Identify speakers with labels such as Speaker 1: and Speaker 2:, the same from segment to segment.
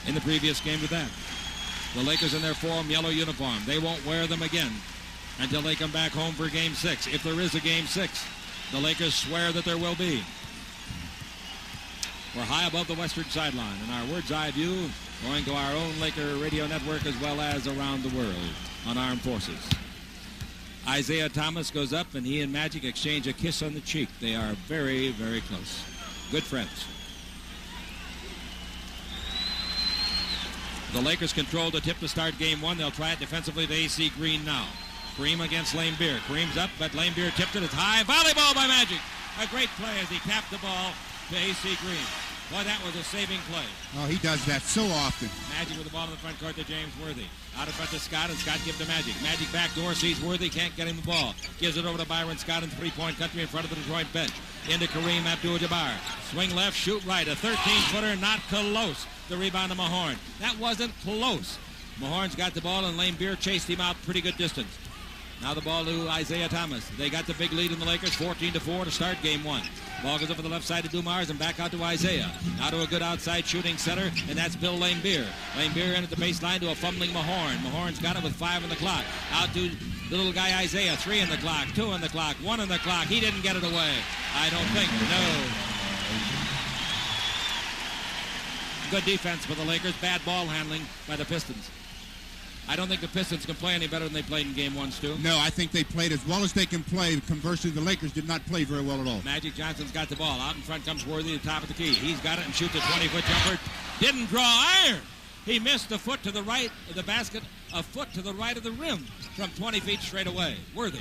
Speaker 1: in the previous game to that. The Lakers in their form yellow uniform. They won't wear them again until they come back home for Game 6. If there is a Game 6, the Lakers swear that there will be. We're high above the western sideline, and our Word's Eye view going to our own Laker radio network as well as around the world on Armed Forces. Isaiah Thomas goes up, and he and Magic exchange a kiss on the cheek. They are very, very close. Good friends. The Lakers control the tip to start Game 1. They'll try it defensively to A.C. Green now. Kareem against Lambeer. Kareem's up, but Lambeer tipped it. It's high. Volleyball by Magic. A great play as he tapped the ball to A.C. Green. Boy, that was a saving play.
Speaker 2: Oh, he does that so often.
Speaker 1: Magic with the ball in the front court to James Worthy. Out in front to Scott, and Scott gives to Magic. Magic backdoor, sees Worthy, can't get him the ball. Gives it over to Byron Scott in three-point country in front of the Detroit bench. Into Kareem Abdul-Jabbar. Swing left, shoot right. A 13-footer, not close. The rebound to Mahorn. That wasn't close. Mahorn's got the ball, and Lambeer chased him out pretty good distance. Now the ball to Isaiah Thomas. They got the big lead in the Lakers, 14-4 to start Game 1. Ball goes up to the left side to Dumars and back out to Isaiah. Now to a good outside shooting center, and that's Bill Lambeer. Lambeer in at the baseline to a fumbling Mahorn. Mahorn's got it with 5 on the clock. Out to the little guy Isaiah. 3 on the clock, 2 on the clock, 1 on the clock. He didn't get it away. I don't think. No. Good defense for the Lakers. Bad ball handling by the Pistons. I don't think the Pistons can play any better than they played in Game 1, Stu.
Speaker 2: No, I think they played as well as they can play. Conversely, the Lakers did not play very well at all.
Speaker 1: Magic Johnson's got the ball. Out in front comes Worthy at the top of the key. He's got it and shoots a 20-foot jumper. Didn't draw iron. He missed a foot to the right of the basket, a foot to the right of the rim from 20 feet straight away. Worthy.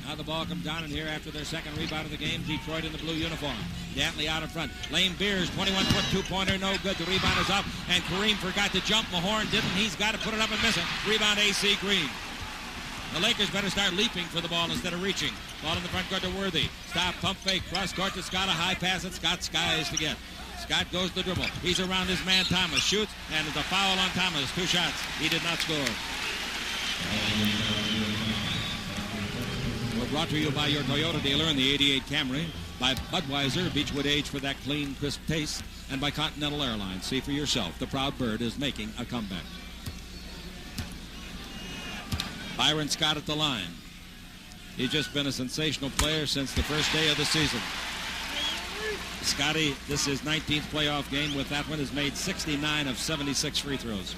Speaker 1: Now the ball comes down in here after their second rebound of the game. Detroit in the blue uniform. Dantley out in front. Lambeer's 21-foot two-pointer, no good. The rebound is up, and Kareem forgot to jump. Mahorn didn't. He's got to put it up and miss it. Rebound A.C. Green. The Lakers better start leaping for the ball instead of reaching. Ball in the front court to Worthy. Stop, pump fake, cross court to Scott. A high pass that Scott skies to get. Scott goes to the dribble. He's around his man Thomas. Shoots, and it's a foul on Thomas. 2 shots. He did not score. We're brought to you by your Toyota dealer in the 88 Camry, by Budweiser, Beechwood Age for that clean, crisp taste, and by Continental Airlines. See for yourself. The proud bird is making a comeback. Byron Scott at the line. He's just been a sensational player since the first day of the season. Scotty, this is his 19th playoff game. With that one, has made 69 of 76 free throws.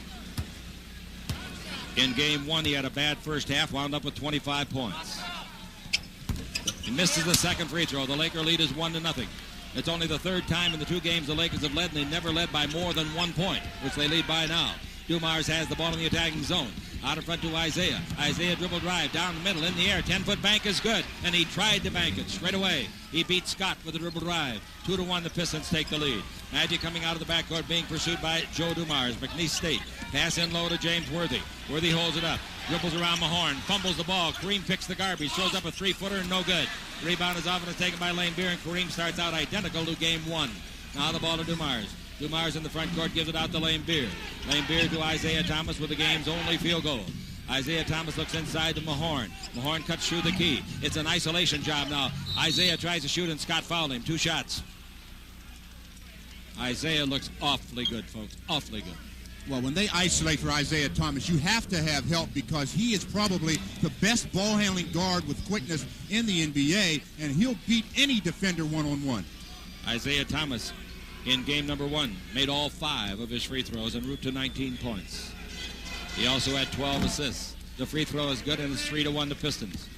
Speaker 1: In Game 1, he had a bad first half, wound up with 25 points. He misses the second free throw. The Laker lead is 1-0. It's only the third time in the 2 games the Lakers have led, and they never led by more than 1 point, which they lead by now. Dumars has the ball in the attacking zone. Out in front to Isaiah. Isaiah dribble drive down the middle in the air. 10-foot bank is good, and he tried to bank it straight away. He beat Scott with a dribble drive. 2-1, the Pistons take the lead. Magic coming out of the backcourt, being pursued by Joe Dumars. McNeese State. Pass in low to James Worthy. Worthy holds it up. Dribbles around Mahorn. Fumbles the ball. Kareem picks the garbage. Throws up a 3-footer. No good. Rebound is off and is taken by Lambeer, and Kareem starts out identical to Game 1. Now the ball to Dumars. Dumars in the front court gives it out to Lambeer. Lambeer to Isaiah Thomas with the game's only field goal. Isaiah Thomas looks inside to Mahorn. Mahorn cuts through the key. It's an isolation job now. Isaiah tries to shoot, and Scott fouled him. 2 shots. Isaiah looks awfully good, folks. Awfully good.
Speaker 2: Well, when they isolate for Isaiah Thomas, you have to have help because he is probably the best ball-handling guard with quickness in the NBA, and he'll beat any defender one-on-one.
Speaker 1: Isaiah Thomas, in game number 1, made all 5 of his free throws en route to 19 points. He also had 12 assists. The free throw is good, and it's 3-1 the Pistons.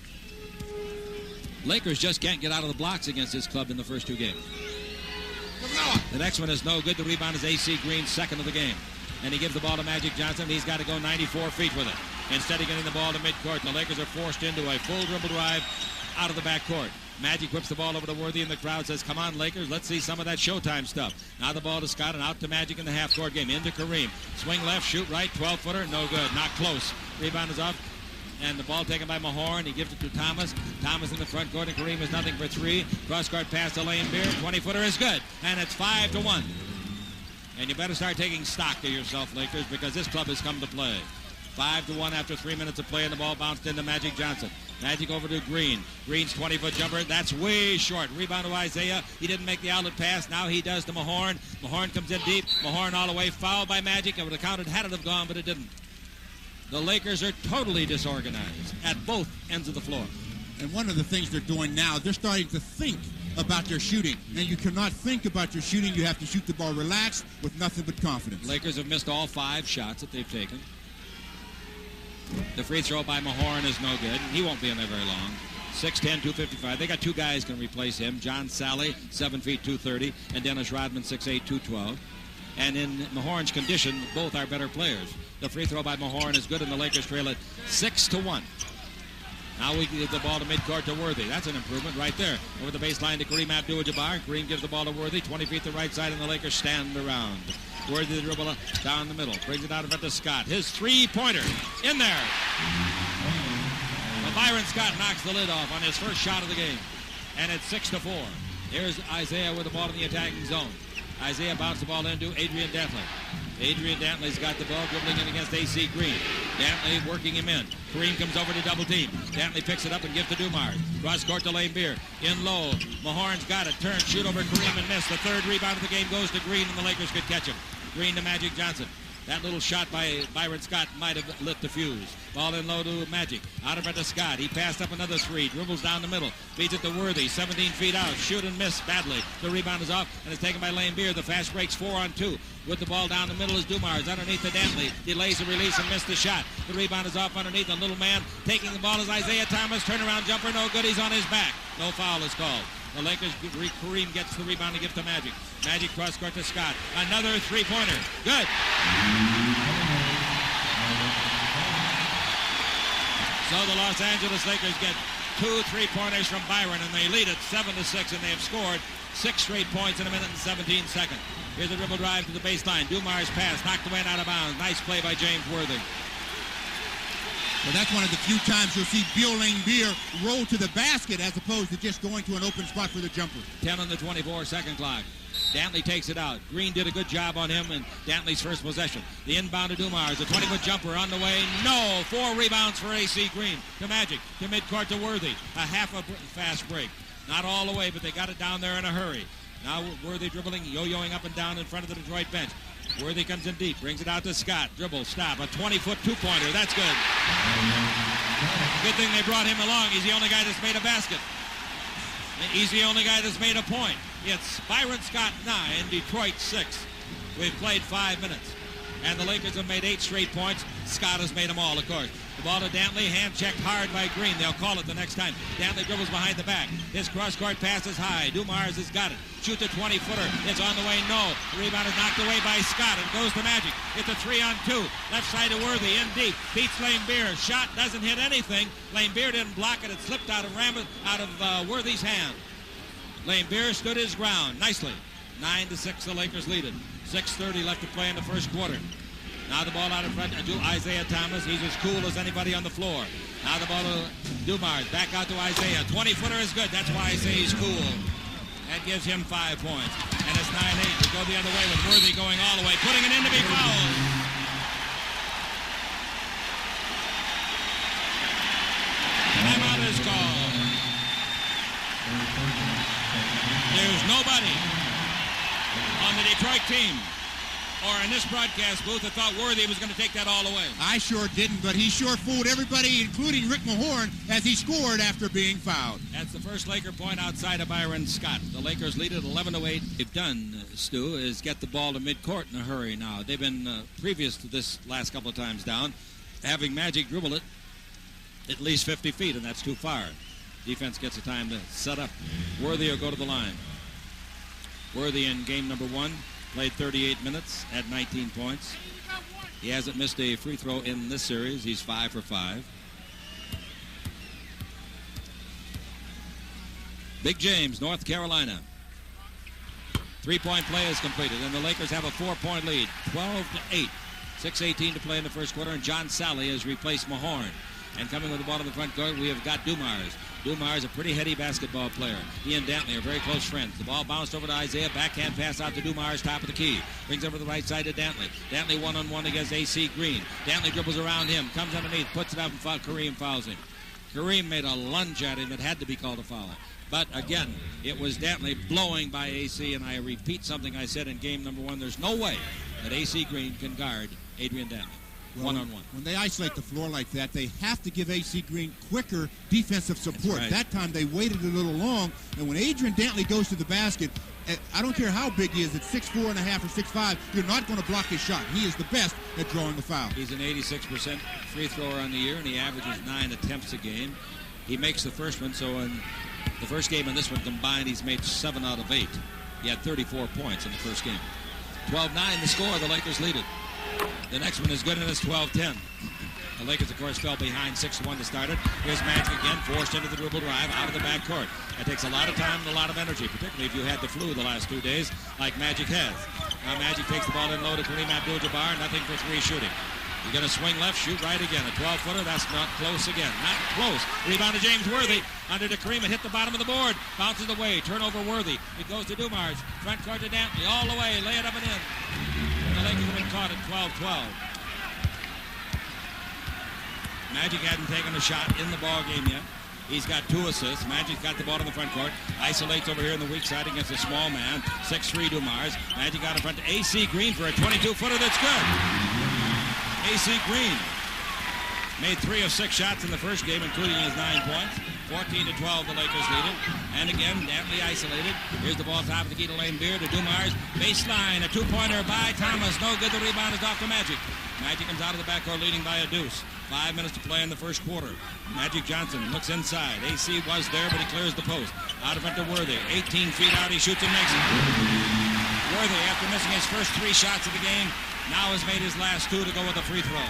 Speaker 1: Lakers just can't get out of the blocks against this club in the first 2 games. The next one is no good. The rebound is A.C. Green, second of the game. And he gives the ball to Magic Johnson. He's got to go 94 feet with it. Instead of getting the ball to midcourt, the Lakers are forced into a full dribble drive out of the backcourt. Magic whips the ball over to Worthy, and the crowd says, come on, Lakers, let's see some of that Showtime stuff. Now the ball to Scott, and out to Magic in the half-court game. Into Kareem. Swing left, shoot right, 12-footer, no good, not close. Rebound is off, and the ball taken by Mahorn. He gives it to Thomas. Thomas in the front court, and Kareem is nothing for 3. Cross-court pass to Lambeer. 20-footer is good, and it's 5-1. And you better start taking stock of yourself, Lakers, because this club has come to play. 5-1 after 3 minutes of play, and the ball bounced into Magic Johnson. Magic over to Green. Green's 20-foot jumper. That's way short. Rebound to Isaiah. He didn't make the outlet pass. Now he does to Mahorn. Mahorn comes in deep. Mahorn all the way. Fouled by Magic. It would have counted had it have gone, but it didn't. The Lakers are totally disorganized at both ends of the floor.
Speaker 2: And one of the things they're doing now, they're starting to think about their shooting. And you cannot think about your shooting. You have to shoot the ball relaxed with nothing but confidence.
Speaker 1: Lakers have missed all 5 shots that they've taken. The free throw by Mahorn is no good. He won't be in there very long. 6'10", 255. They got 2 guys can replace him. John Sally, 7 feet, 230, and Dennis Rodman, 6'8", 212. And in Mahorn's condition, both are better players. The free throw by Mahorn is good, and the Lakers trail it 6-1. Now we give the ball to midcourt to Worthy. That's an improvement right there. Over the baseline to Kareem Abdul-Jabbar. Kareem gives the ball to Worthy. 20 feet to the right side, and the Lakers stand around. Worthy the dribble down the middle. Brings it out in front to Scott. His three-pointer in there. Well, Byron Scott knocks the lid off on his first shot of the game. And it's 6-4. Here's Isaiah with the ball in the attacking zone. Isaiah bounced the ball into Adrian Dantley. Adrian Dantley's got the ball, dribbling in against A.C. Green. Dantley working him in. Kareem comes over to double team. Dantley picks it up and gives to Dumars. Cross court to Lambeer. In low. Mahorn's got it. Turn, shoot over Kareem and miss. The third rebound of the game goes to Green, and the Lakers could catch him. Green to Magic Johnson. That little shot by Byron Scott might have lit the fuse. Ball in low to Magic. Out of front to Scott. He passed up another 3. Dribbles down the middle. Feeds it to Worthy. 17 feet out. Shoot and miss badly. The rebound is off, and it's taken by Lambeer. The fast breaks 4-on-2. With the ball down the middle is Dumars. Underneath to Dantley. Delays the release and missed the shot. The rebound is off underneath. The little man taking the ball is Isaiah Thomas. Turnaround jumper. No good. He's on his back. No foul is called. The Lakers, Kareem gets the rebound and gives to Magic. Magic cross court to Scott. Another three-pointer. Good. So the Los Angeles Lakers get 2 3-pointers from Byron, and they lead it 7-6, and they have scored 6 straight points in 1 minute and 17 seconds. Here's a dribble drive to the baseline. Dumars pass, knocked away and out of bounds. Nice play by James Worthy.
Speaker 2: Well, that's one of the few times you'll see Lambeer roll to the basket as opposed to just going to an open spot for the jumper.
Speaker 1: 10 on the 24-second clock. Dantley takes it out. Green did a good job on him in Dantley's first possession. The inbound to Dumars. A 20-foot jumper on the way. No! 4 rebounds for A.C. Green. To Magic. To midcourt to Worthy. A half a fast break. Not all the way, but they got it down there in a hurry. Now Worthy dribbling, yo-yoing up and down in front of the Detroit bench. Worthy comes in deep, brings it out to Scott. Dribble, stop, a 20-foot two-pointer. That's good. Good thing they brought him along. He's the only guy that's made a basket. He's the only guy that's made a point. It's Byron Scott 9, Detroit 6. We've played 5 minutes. And the Lakers have made 8 straight points. Scott has made them all, of course. The ball to Dantley, hand-checked hard by Green. They'll call it the next time. Dantley dribbles behind the back. His cross-court pass is high. Dumars has got it. Shoots a 20-footer. It's on the way, no. The rebound is knocked away by Scott. It goes to Magic. It's a 3-on-2. Left side to Worthy, in deep. Beats Lambeer. Shot doesn't hit anything. Lambeer didn't block it. It slipped out of Worthy's hand. Lambeer stood his ground nicely. 9-6, the Lakers lead it. 6:30 left to play in the first quarter. Now the ball out in front to Isaiah Thomas. He's as cool as anybody on the floor. Now the ball to Dumars. Back out to Isaiah. 20-footer is good. That's why I say he's cool. That gives him 5 points. And it's 9-8. We go the other way with Worthy going all the way. Putting it in to be fouled. Timeout is called. There's nobody on the Detroit team or in this broadcast booth that thought Worthy was going to take that all away.
Speaker 2: I sure didn't, but he sure fooled everybody, including Rick Mahorn, as he scored after being fouled.
Speaker 1: That's the first Laker point outside of Byron Scott. The Lakers lead it 11-8. What they've done, Stu, is get the ball to midcourt in a hurry now. They've been, previous to this last couple of times down, having Magic dribble it at least 50 feet, and that's too far. Defense gets the time to set up. Worthy will go to the line. Worthy in game number 1 played 38 minutes at 19 points. He hasn't missed a free throw in this series. He's 5 for 5. Big James, North Carolina. 3-point play is completed, and the Lakers have a 4-point lead, 12-8. 6:18 to play in the first quarter, and John Sally has replaced Mahorn. And coming with the ball in the front court, we have got Dumars. Dumars, a pretty heady basketball player. He and Dantley are very close friends. The ball bounced over to Isaiah. Backhand pass out to Dumars, top of the key. Brings over to the right side to Dantley. Dantley one-on-one against A.C. Green. Dantley dribbles around him, comes underneath, puts it up, and Kareem fouls him. Kareem made a lunge at him. It had to be called a foul. But again, it was Dantley blowing by A.C., and I repeat something I said in game number 1. There's no way that A.C. Green can guard Adrian Dantley.
Speaker 2: Well,
Speaker 1: one-on-one.
Speaker 2: When they isolate the floor like that, they have to give A.C. Green quicker defensive support.
Speaker 1: Right.
Speaker 2: That time they waited a little long, and when Adrian Dantley goes to the basket, I don't care how big he is, at 6'4.5" or 6'5", you're not going to block his shot. He is the best at drawing the foul.
Speaker 1: He's an 86% free thrower on the year, and he averages 9 attempts a game. He makes the first one, so in the first game and this one combined, he's made 7 out of 8. He had 34 points in the first game. 12-9 the score, the Lakers lead it. The next one is good, and it's 12-10. The Lakers, of course, fell behind 6-1 to start it. Here's Magic again, forced into the dribble drive out of the backcourt. That takes a lot of time and a lot of energy, particularly if you had the flu the last 2 days, like Magic has. Now Magic takes the ball in low to Kareem Abdul-Jabbar, nothing for 3 shooting. You're going to swing left, shoot right again. A 12-footer, that's not close again. Not close. Rebound to James Worthy. Under to Kareem, and hit the bottom of the board. Bounces away. Turnover Worthy. It goes to Dumars. Front court to Dantley. All the way. Lay it up and in. And the Lakers have been caught at 12-12. Magic hadn't taken a shot in the ball game yet. He's got 2 assists. Magic's got the ball in the front court. Isolates over here in the weak side against a small man. 6'3" Dumars. Magic out in front to A.C. Green for a 22-footer that's good. A.C. Green made 3 of 6 shots in the first game, including his 9 points. 14-12, the Lakers lead it. And again, Dantley isolated. Here's the ball top of the key to Lambeer to Dumars. Baseline, a 2-pointer by Thomas. No good. The rebound is off to Magic. Magic comes out of the backcourt leading by a deuce. 5 minutes to play in the first quarter. Magic Johnson looks inside. AC was there, but he clears the post. Out of front to Worthy. 18 feet out, he shoots and makes it. Worthy, after missing his first 3 shots of the game, now has made his last 2 to go with a free throw.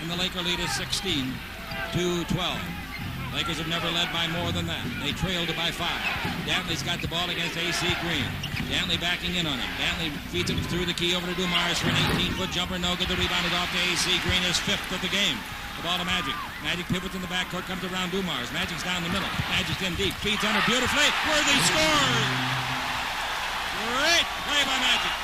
Speaker 1: And the Laker lead is 16-12. Lakers have never led by more than that. They trailed by 5. Dantley's got the ball against A.C. Green. Dantley backing in on him. Dantley feeds it through the key over to Dumars for an 18-foot jumper. No good. The rebound is off to A.C. Green, his 5th of the game. The ball to Magic. Magic pivots in the backcourt, comes around Dumars. Magic's down the middle. Magic's in deep. Feeds under beautifully. Worthy scores! Great play by Magic.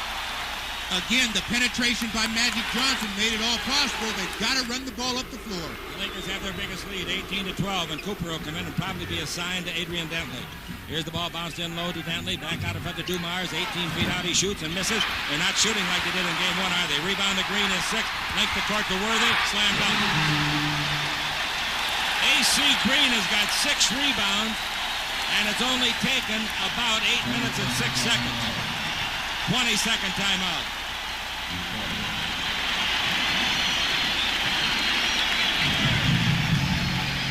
Speaker 2: Again, the penetration by Magic Johnson made it all possible. They've got to run the ball up the floor.
Speaker 1: The Lakers have their biggest lead, 18-12, and Cooper will come in and probably be assigned to Adrian Dantley. Here's the ball bounced in low to Dantley. Back out in front to Dumars. 18 feet out, he shoots and misses. They're not shooting like they did in game 1, are they? Rebound to Green is 6. Length the court to Worthy. Slam dunk. A.C. Green has got 6 rebounds, and it's only taken about 8 minutes and 6 seconds. 20-second timeout.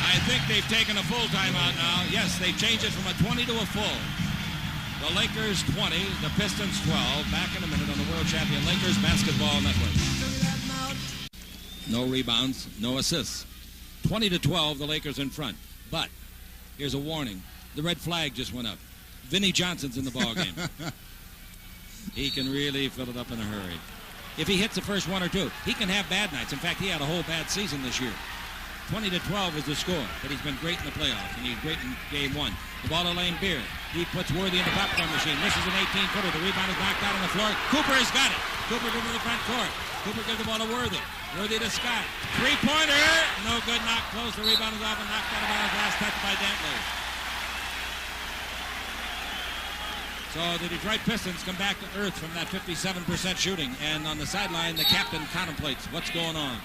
Speaker 1: I think they've taken a full timeout now. Yes, they've changed it from a 20 to a full. The Lakers 20, the Pistons 12. Back in a minute on the World Champion Lakers Basketball Network. No rebounds, no assists. 20-12, the Lakers in front. But here's a warning. The red flag just went up. Vinnie Johnson's in the ballgame. He can really fill it up in a hurry. If he hits the first 1 or 2, he can have bad nights. In fact, he had a whole bad season this year. 20-12 is the score, but he's been great in the playoffs, and he's great in game 1. The ball to Lambeer. He puts Worthy in the popcorn machine. Misses an 18-footer. The rebound is knocked out on the floor. Cooper has got it. Cooper goes to the front court. Cooper gives the ball to Worthy. Worthy to Scott. 3-pointer. No good. Not close. The rebound is off and knocked out of bounds. Last touch by Dantley. So the Detroit Pistons come back to earth from that 57% shooting. And on the sideline, the captain contemplates what's going on.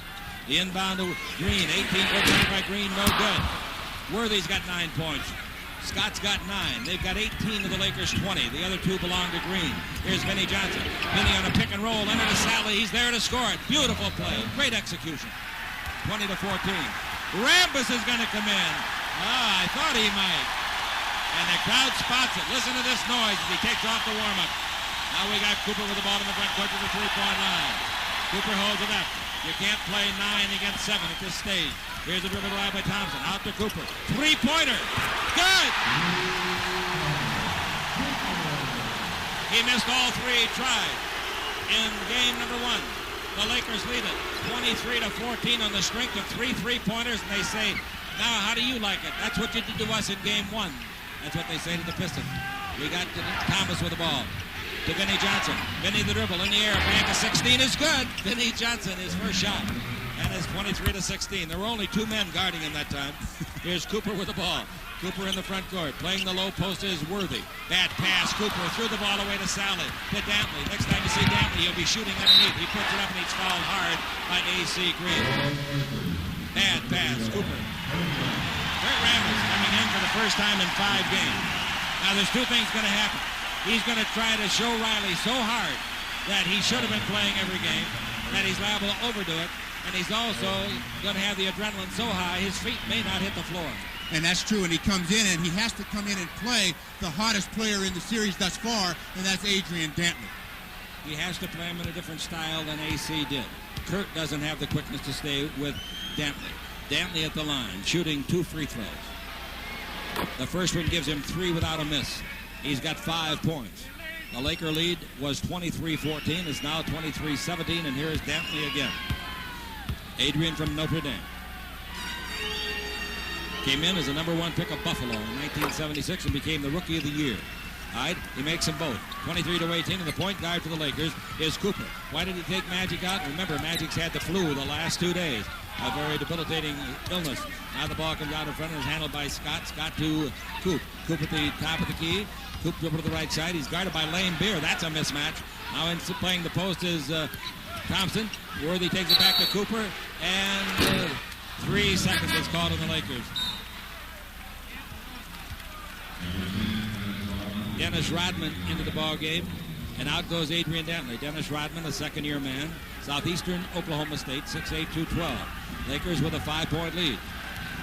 Speaker 1: The inbound to Green. 18-foot by Green. No good. Worthy's got 9 points. Scott's got 9. They've got 18 of the Lakers' 20. The other 2 belong to Green. Here's Vinnie Johnson. Vinnie on a pick and roll. Under to Sally. He's there to score it. Beautiful play. Great execution. 20-14. Rambus is going to come in. I thought he might. And the crowd spots it. Listen to this noise as he takes off the warm-up. Now we got Cooper with the ball in the front court to the 3-point line. Cooper holds it up. You can't play 9 against 7 at this stage. Here's a dribble drive by Thompson. Out to Cooper. 3-pointer. Good! He missed all 3 he tried in game number 1. The Lakers lead it 23-14 on the strength of 3 3-pointers, and they say Now, how do you like it? That's what you did to us in game 1. That's what they say to the Pistons. We got Thomas with the ball. To Vinnie Johnson. Vinnie the dribble in the air. Bank of 16 is good. Vinnie Johnson, his first shot. And it's 23-16. There were only 2 men guarding him that time. Here's Cooper with the ball. Cooper in the front court. Playing the low post is Worthy. Bad pass. Cooper threw the ball away to Sally. To Dantley. Next time you see Dantley, he'll be shooting underneath. He puts it up and he's fouled hard by A.C. Green. Bad pass. Cooper. Kurt Rambis coming in for the first time in 5 games. Now, there's 2 things going to happen. He's going to try to show Riley so hard that he should have been playing every game, that he's liable to overdo it, and he's also going to have the adrenaline so high his feet may not hit the floor.
Speaker 2: And that's true, and he comes in, and he has to come in and play the hottest player in the series thus far, and that's Adrian Dantley.
Speaker 1: He has to play him in a different style than AC did. Kurt doesn't have the quickness to stay with Dantley. Dantley at the line, shooting 2 free throws. The first one gives him 3 without a miss. He's got 5 points. The Laker lead was 23-14. It's now 23-17, and here is Dantley again. Adrian from Notre Dame. Came in as a number 1 pick of Buffalo in 1976 and became the Rookie of the Year. All right, he makes them both. 23-18, and the point guard for the Lakers is Cooper. Why did he take Magic out? Remember, Magic's had the flu the last 2 days. A very debilitating illness. Now the ball comes out in front and is handled by Scott. Scott to Coop. Coop at the top of the key. Coop dribble to the right side. He's guarded by Lambeer. That's a mismatch. Now in playing the post is Thompson. Worthy takes it back to Cooper. And 3 seconds is called on the Lakers. Dennis Rodman into the ball game. And out goes Adrian Dantley. Dennis Rodman, a second-year man. Southeastern Oklahoma State, 6'8", 212. Lakers with a 5-point lead.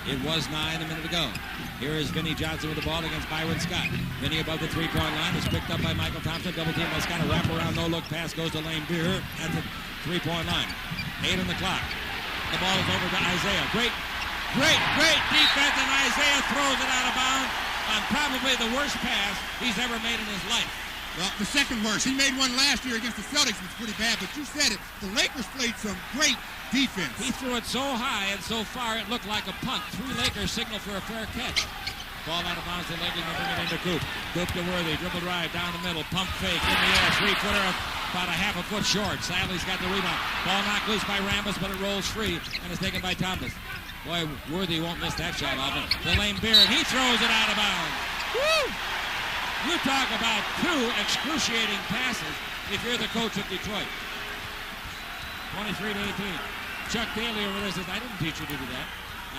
Speaker 1: It was 9 a minute ago. Here is Vinnie Johnson with the ball against Byron Scott. Vinnie above the 3-point line is picked up by Michael Thompson. Double team by Scott. A wraparound no-look pass goes to Lambeer at the 3-point line. 8 on the clock. The ball is over to Isaiah. Great defense, and Isaiah throws it out of bounds on probably the worst pass he's ever made in his life.
Speaker 2: Well, the second worst. He made one last year against the Celtics. It was pretty bad, but you said it. The Lakers played some great defense.
Speaker 1: He threw it so high and so far it looked like a punt. 3 Lakers signal for a fair catch. Ball out of bounds. The Lakers will bring it into Coop. Coop to Worthy. Dribble drive down the middle. Pump fake in the air. 3-footer about a half a foot short. Sally's got the rebound. Ball knocked loose by Rambis, but it rolls free and is taken by Thomas. Boy, Worthy won't miss that shot off it. To Lambeer, and he throws it out of bounds. Woo! You talk about 2 excruciating passes if you're the coach of Detroit. 23-18. Chuck Daly over there says, I didn't teach you to do that.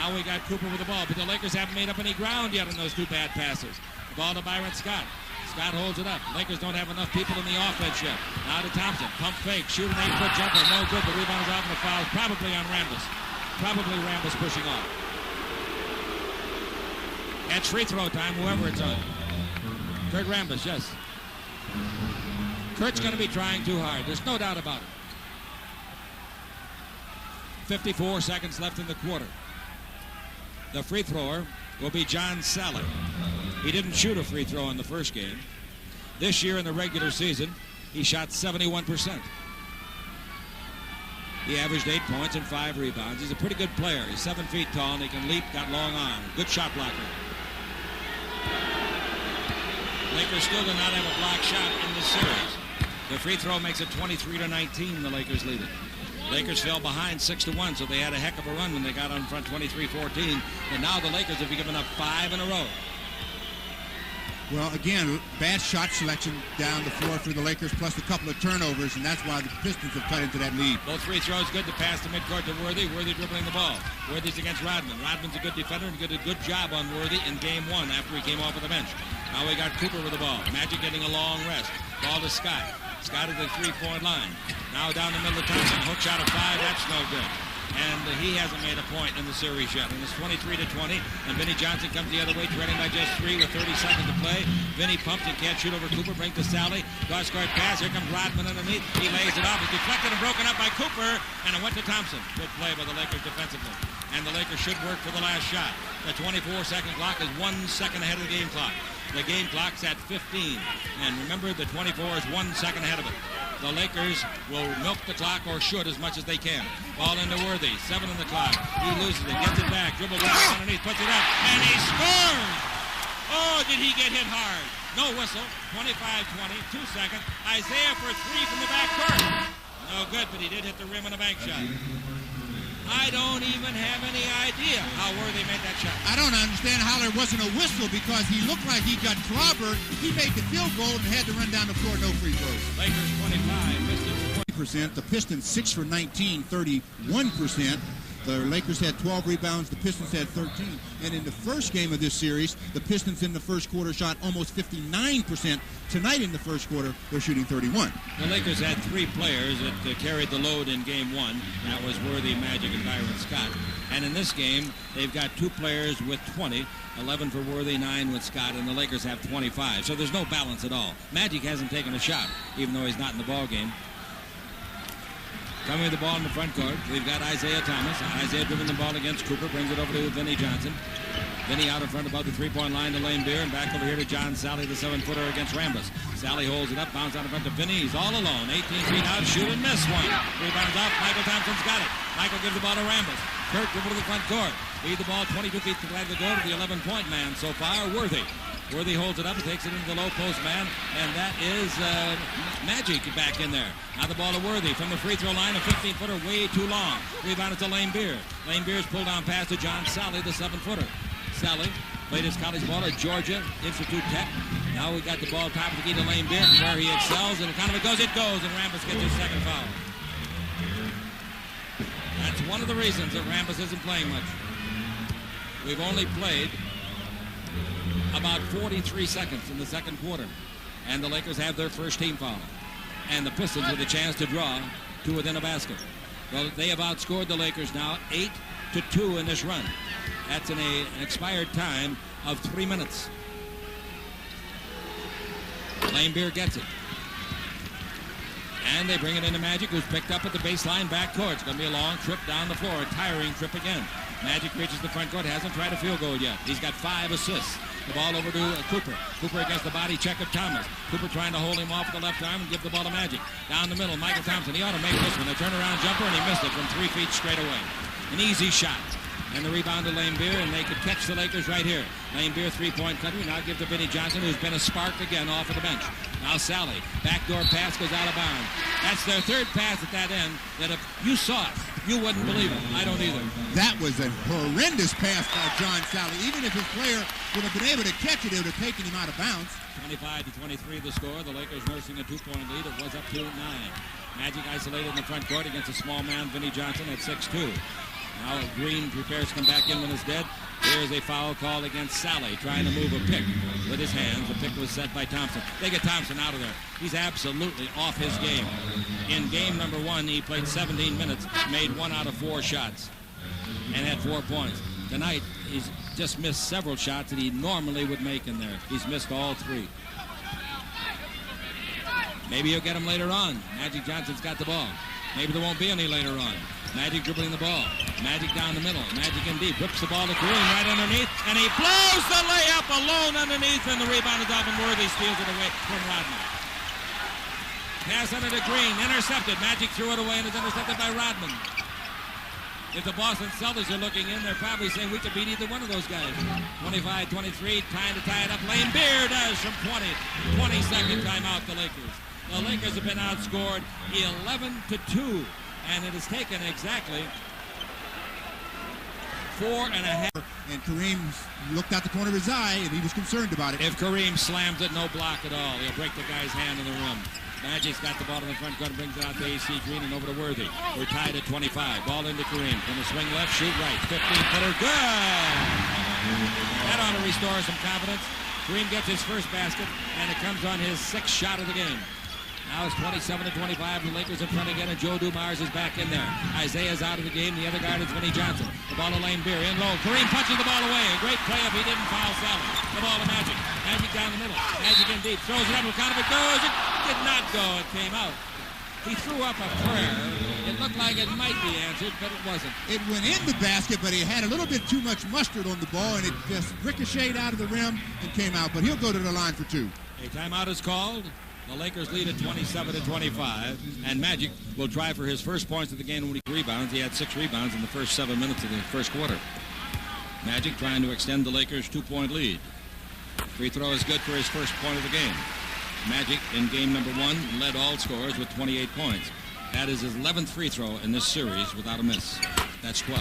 Speaker 1: Now we got Cooper with the ball, but the Lakers haven't made up any ground yet on those 2 bad passes. The ball to Byron Scott. Scott holds it up. Lakers don't have enough people in the offense yet. Now to Thompson. Pump fake. Shoot an 8-foot jumper. No good. The rebound is off and the foul. Probably on Rambis. Probably Rambis pushing off. It's free throw time, whoever it's on. Kurt Rambis, yes. Kurt's going to be trying too hard. There's no doubt about it. 54 seconds left in the quarter. The free thrower will be John Sally. He didn't shoot a free throw in the first game. This year in the regular season, he shot 71%. He averaged 8 points and 5 rebounds. He's a pretty good player. He's 7 feet tall and he can leap, got long arms. Good shot blocker. Lakers still do not have a block shot in this series. The free throw makes it 23-19. The Lakers lead it. Lakers fell behind 6-1, so they had a heck of a run when they got on front 23-14. And now the Lakers have given up 5 in a row.
Speaker 2: Well, again, bad shot selection down the floor for the Lakers, plus a couple of turnovers, and that's why the Pistons have cut into that lead.
Speaker 1: Both free throws good to pass to midcourt to Worthy. Worthy dribbling the ball. Worthy's against Rodman. Rodman's a good defender and did a good job on Worthy in game 1 after he came off of the bench. Now we got Cooper with the ball. Magic getting a long rest. Ball to Scott. Scott at the 3-point line. Now down the middle of Thompson. Hook shot of 5. That's no good. And he hasn't made a point in the series yet. And it's 23-20. And Vinnie Johnson comes the other way, trailing by just 3 with 30 seconds to play. Vinnie pumps and can't shoot over Cooper. Brings to Sally. Cross-court pass. Here comes Rodman underneath. He lays it off. It's deflected and broken up by Cooper. And it went to Thompson. Good play by the Lakers defensively. And the Lakers should work for the last shot. The 24-second clock is 1 second ahead of the game clock. The game clock's at 15. And remember, the 24 is 1 second ahead of it. The Lakers will milk the clock, or should, as much as they can. Ball into Worthy. 7 on the clock. He loses it. Gets it back. Dribbles down underneath. Puts it up. And he scores! Oh, did he get hit hard? No whistle. 25-20. 2 seconds. Isaiah for 3 from the back court. No good, but he did hit the rim on a bank shot. I don't even have any idea how Worthy made that shot.
Speaker 2: I don't understand how there wasn't a whistle, because he looked like he got clobbered. He made the field goal and had to run down the floor. No free throws.
Speaker 1: Lakers 25, Pistons
Speaker 2: 20%. The Pistons 6 for 19, 31%. The Lakers had 12 rebounds. The Pistons had 13. And in the first game of this series, the Pistons in the first quarter shot almost 59%. Tonight in the first quarter, they're shooting 31.
Speaker 1: The Lakers had 3 players that carried the load in game 1. That was Worthy, Magic, and Byron Scott. And in this game, they've got 2 players with 20, 11 for Worthy, 9 with Scott, and the Lakers have 25. So there's no balance at all. Magic hasn't taken a shot, even though he's not in the ball game. Coming with the ball in the front court, we've got Isaiah Thomas. Isaiah dribbling the ball against Cooper, brings it over to Vinnie Johnson. Vinnie out in front above the three-point line to Lambeer, and back over here to John Sally, the 7-footer against Rambus. Sally holds it up, bounce out in front to Vinnie. He's all alone. 18 feet out, shoot and miss one. Rebounds off. Michael Thompson's got it. Michael gives the ball to Rambus. Kurt dribble to the front court. Lead the ball 22 feet to the go to the 11-point man so far, Worthy. Worthy holds it up and takes it into the low post man, and that is Magic back in there. Now the ball to Worthy from the free throw line, a 15-footer way too long. Rebounded to Lambeer. Lambeer's pulled down pass to John Sally, the 7-footer. Sally played his college ball at Georgia Institute Tech. Now we got the ball top of the key to Lambeer, where he excels, and it goes, and Rambus gets his second foul. That's one of the reasons that Rambus isn't playing much. We've only played about 43 seconds in the second quarter, and the Lakers have their first team foul, and the Pistons with a chance to draw to within a basket. Well, they have outscored the Lakers now 8-2 in this run. That's in an expired time of 3 minutes. Lambeer gets it, and they bring it into Magic, who's picked up at the baseline backcourt. It's going to be a long trip down the floor, a tiring trip again. Magic reaches the front court, hasn't tried a field goal yet. He's got 5 assists. The ball over to Cooper. Cooper against the body check of Thomas. Cooper trying to hold him off with the left arm and give the ball to Magic. Down the middle, Michael Thompson. He ought to make this one. A turnaround jumper, and he missed it from 3 feet straight away. An easy shot. And the rebound to Lambeer, and they could catch the Lakers right here. Lambeer, three-point country. Now give to Vinnie Johnson, who's been a spark again off of the bench. Now Sally. Backdoor pass goes out of bounds. That's their third pass at that end that if you saw it, you wouldn't believe it. I don't either.
Speaker 2: That was a horrendous pass by John Sally. Even if his player would have been able to catch it, it would have taken him out of bounds.
Speaker 1: 25-23 the score. The Lakers nursing a 2-point lead. It was up to 9. Magic isolated in the front court against a small man, Vinnie Johnson, at 6'2". Now Green prepares to come back in when it's dead. Here's a foul call against Sally, trying to move a pick with his hands. The pick was set by Thompson. They get Thompson out of there. He's absolutely off his game. In game number 1, he played 17 minutes, made 1 out of 4 shots, and had 4 points. Tonight, he's just missed several shots that he normally would make in there. He's missed all 3. Maybe he'll get him later on. Magic Johnson's got the ball. Maybe there won't be any later on. Magic dribbling the ball. Magic down the middle. Magic in deep. Whips the ball to Kareem right underneath. And he blows the layup alone underneath. And the rebound is off, and Worthy steals it away from Rodman. Pass under to Green. Intercepted. Magic threw it away and is intercepted by Rodman. If the Boston Celtics are looking in, they're probably saying we could beat either one of those guys. 25-23. Trying to tie it up. Lambeer does from 20. 22nd timeout, the Lakers. The Lakers have been outscored 11-2. And it has taken exactly 4.5.
Speaker 2: And Kareem looked out the corner of his eye, and he was concerned about it.
Speaker 1: If Kareem slams it, no block at all. He'll break the guy's hand in the rim. Magic's got the ball in the front court and brings it out to AC Green and over to Worthy. We're tied at 25. Ball into Kareem. From the swing left, shoot right. 15-footer, good! That ought to restore some confidence. Kareem gets his first basket, and it comes on his 6th shot of the game. Now it's 27-25. The Lakers in front again, and Joe Dumars is back in there. Isaiah's out of the game. The other guard is Vinnie Johnson. The ball to Lambeer in low. Kareem punches the ball away. A great play if he didn't foul Sally. The ball to Magic. Magic down the middle. Magic in deep. Throws it up. Count if it goes. It did not go. It came out. He threw up a prayer. It looked like it might be answered, but it wasn't.
Speaker 2: It went in the basket, but he had a little bit too much mustard on the ball, and it just ricocheted out of the rim and came out. But he'll go to the line for 2.
Speaker 1: A timeout is called. The Lakers lead at 27-25, and Magic will try for his first points of the game when he rebounds. He had 6 rebounds in the first 7 minutes of the first quarter. Magic trying to extend the Lakers' 2-point lead. Free throw is good for his first point of the game. Magic in game number 1 led all scorers with 28 points. That is his 11th free throw in this series without a miss. That's 12.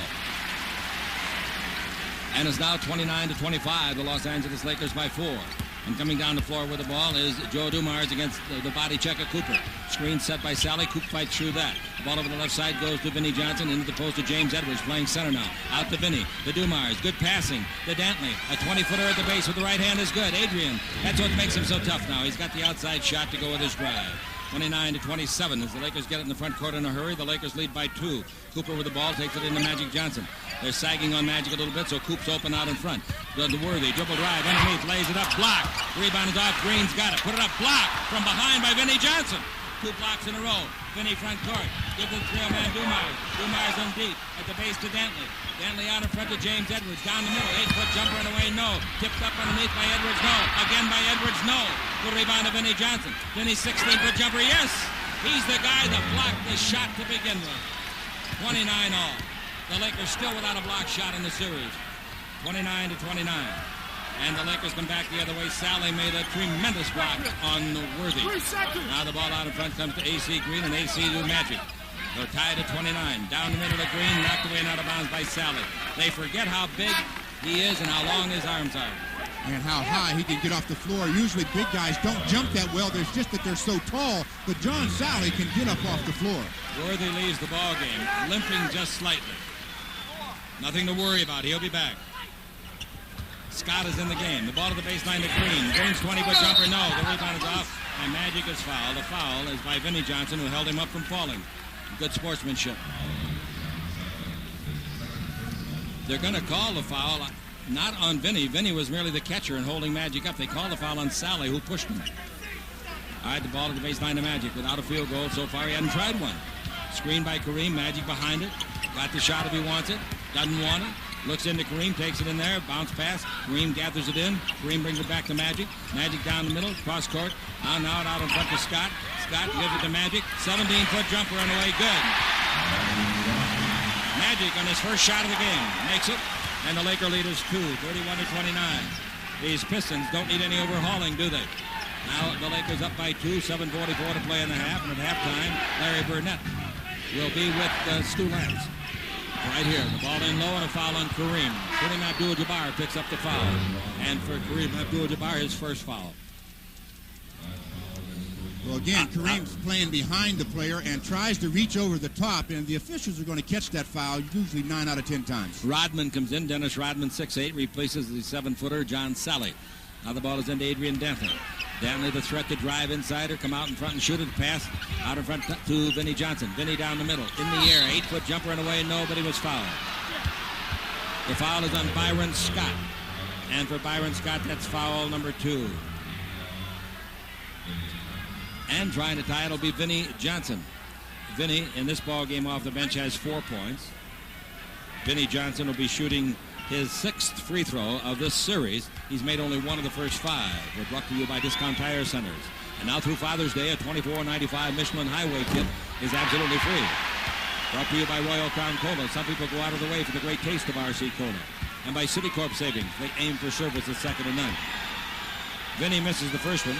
Speaker 1: And it's now 29-25, the Los Angeles Lakers by 4. And coming down the floor with the ball is Joe Dumars against the body check of Cooper. Screen set by Sally. Coop fights through that. The ball over the left side goes to Vinnie Johnson. Into the post to James Edwards playing center now. Out to Vinnie. To Dumars. Good passing. To Dantley. A 20-footer at the base with the right hand is good. Adrian. That's what makes him so tough now. He's got the outside shot to go with his drive. 29-27 as the Lakers get it in the front court in a hurry. The Lakers lead by 2. Cooper with the ball takes it into Magic Johnson. They're sagging on Magic a little bit, so Coop's open out in front. Does the Worthy. Dribble drive underneath. Lays it up. Block. Rebound is off. Green's got it. Put it up. Block from behind by Vinnie Johnson. 2 blocks in a row. Vinnie front court. Give the 3-man Dumars. Dumars in deep. At the base to Dantley. Dantley out in front to James Edwards. Down the middle. 8-foot jumper and away. No. Tipped up underneath by Edwards. No. Again by Edwards. No. Good rebound to Vinnie Johnson. Vinnie 16-foot jumper. Yes. He's the guy that blocked the shot to begin with. 29 all. The Lakers still without a block shot in the series. 29-29. And the Lakers come back the other way. Sally made a tremendous block on Worthy. Now the ball out in front comes to A.C. Green, and A.C. to Magic. They're tied at 29. Down the middle of Green, knocked away and out of bounds by Sally. They forget how big he is and how long his arms are.
Speaker 2: And how high he can get off the floor. Usually big guys don't jump that well. There's just that they're so tall. But John Sally can get up off the floor.
Speaker 1: Worthy leaves the ball game, limping just slightly. Nothing to worry about. He'll be back. Scott is in the game. The ball to the baseline to Green. Green's 20-foot jumper. No, the rebound is off. And Magic is fouled. The foul is by Vinnie Johnson, who held him up from falling. Good sportsmanship. They're going to call the foul, not on Vinnie. Vinnie was merely the catcher and holding Magic up. They call the foul on Sally, who pushed him. All right, the ball to the baseline to Magic. Without a field goal so far, he hadn't tried one. Screen by Kareem. Magic behind it. Got the shot if he wants it. Doesn't want it. Looks into Kareem, takes it in there, bounce pass. Kareem gathers it in. Kareem brings it back to Magic. Magic down the middle, cross court. On out in front to Scott. Scott gives it to Magic. 17-foot jumper and away, good. Magic on his first shot of the game makes it, and the Laker lead is 2, 31-29. These Pistons don't need any overhauling, do they? Now the Lakers up by 2, 7:44 to play in the half, and at halftime, Larry Burnett will be with Stu Lance. Right here, the ball in low and a foul on Kareem. Kareem Abdul-Jabbar picks up the foul. And for Kareem Abdul-Jabbar, his first foul.
Speaker 2: Well, again, Kareem's playing behind the player and tries to reach over the top, and the officials are going to catch that foul usually 9 out of 10 times.
Speaker 1: Rodman comes in. Dennis Rodman, 6'8", replaces the 7-footer John Sally. Now the ball is into Adrian Dantley. Dantley, the threat to drive inside or come out in front and shoot it. Pass out in front to Vinnie Johnson. Vinnie down the middle. In the air. 8-foot jumper and away. Nobody was fouled. The foul is on Byron Scott. And for Byron Scott, that's foul number 2. And trying to tie it will be Vinnie Johnson. Vinnie, in this ball game off the bench, has 4 points. Vinnie Johnson will be shooting his 6th free throw of this series. He's made only 1 of the first 5. We're brought to you by Discount Tire Centers. And now through Father's Day, a $24.95 Michelin Highway kit is absolutely free. Brought to you by Royal Crown Cola. Some people go out of the way for the great taste of RC Cola. And by Citicorp Savings. They aim for service that's second to none. Vinnie misses the first one.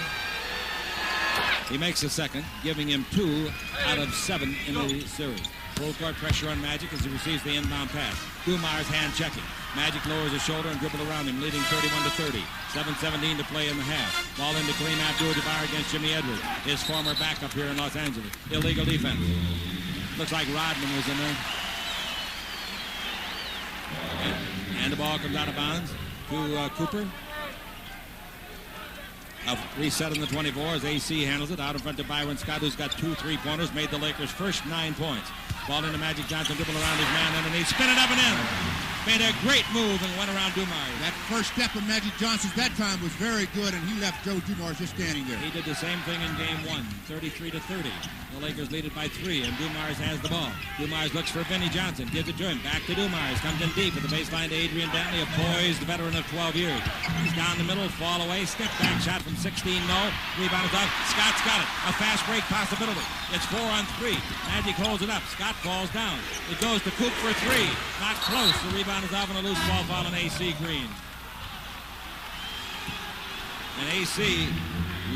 Speaker 1: He makes the second, giving him 2 out of 7 in the series. Full court pressure on Magic as he receives the inbound pass. Dumars hand checking. Magic lowers his shoulder and dribble around him, leading 31-30. 7:17 to play in the half. Ball into Kareem Abdul-Jabbar against Jimmy Edwards, his former backup here in Los Angeles. Illegal defense. Looks like Rodman was in there. And the ball comes out of bounds to Cooper. A reset in the 24 as AC handles it. Out in front to Byron Scott, who's got 2 3-pointers. Made the Lakers' first 9 points. Ball into Magic Johnson, dribble around his man underneath. Spin it up and in. made a great move and went around Dumars.
Speaker 2: That first step of Magic Johnson's that time was very good, and he left Joe Dumars just standing there.
Speaker 1: He did the same thing in game 1, 33-30. The Lakers lead it by 3, and Dumars has the ball. Dumars looks for Vinnie Johnson, gives it to him, back to Dumars, comes in deep at the baseline to Adrian Dantley, a poised veteran of 12 years. He's down the middle, fall away, step back shot from 16, no. Rebound is off. Scott's got it. A fast break possibility. It's 4 on 3. Magic holds it up. Scott falls down. It goes to Coop for 3. Not close. The rebound is off on a loose ball foul on AC Green. And AC,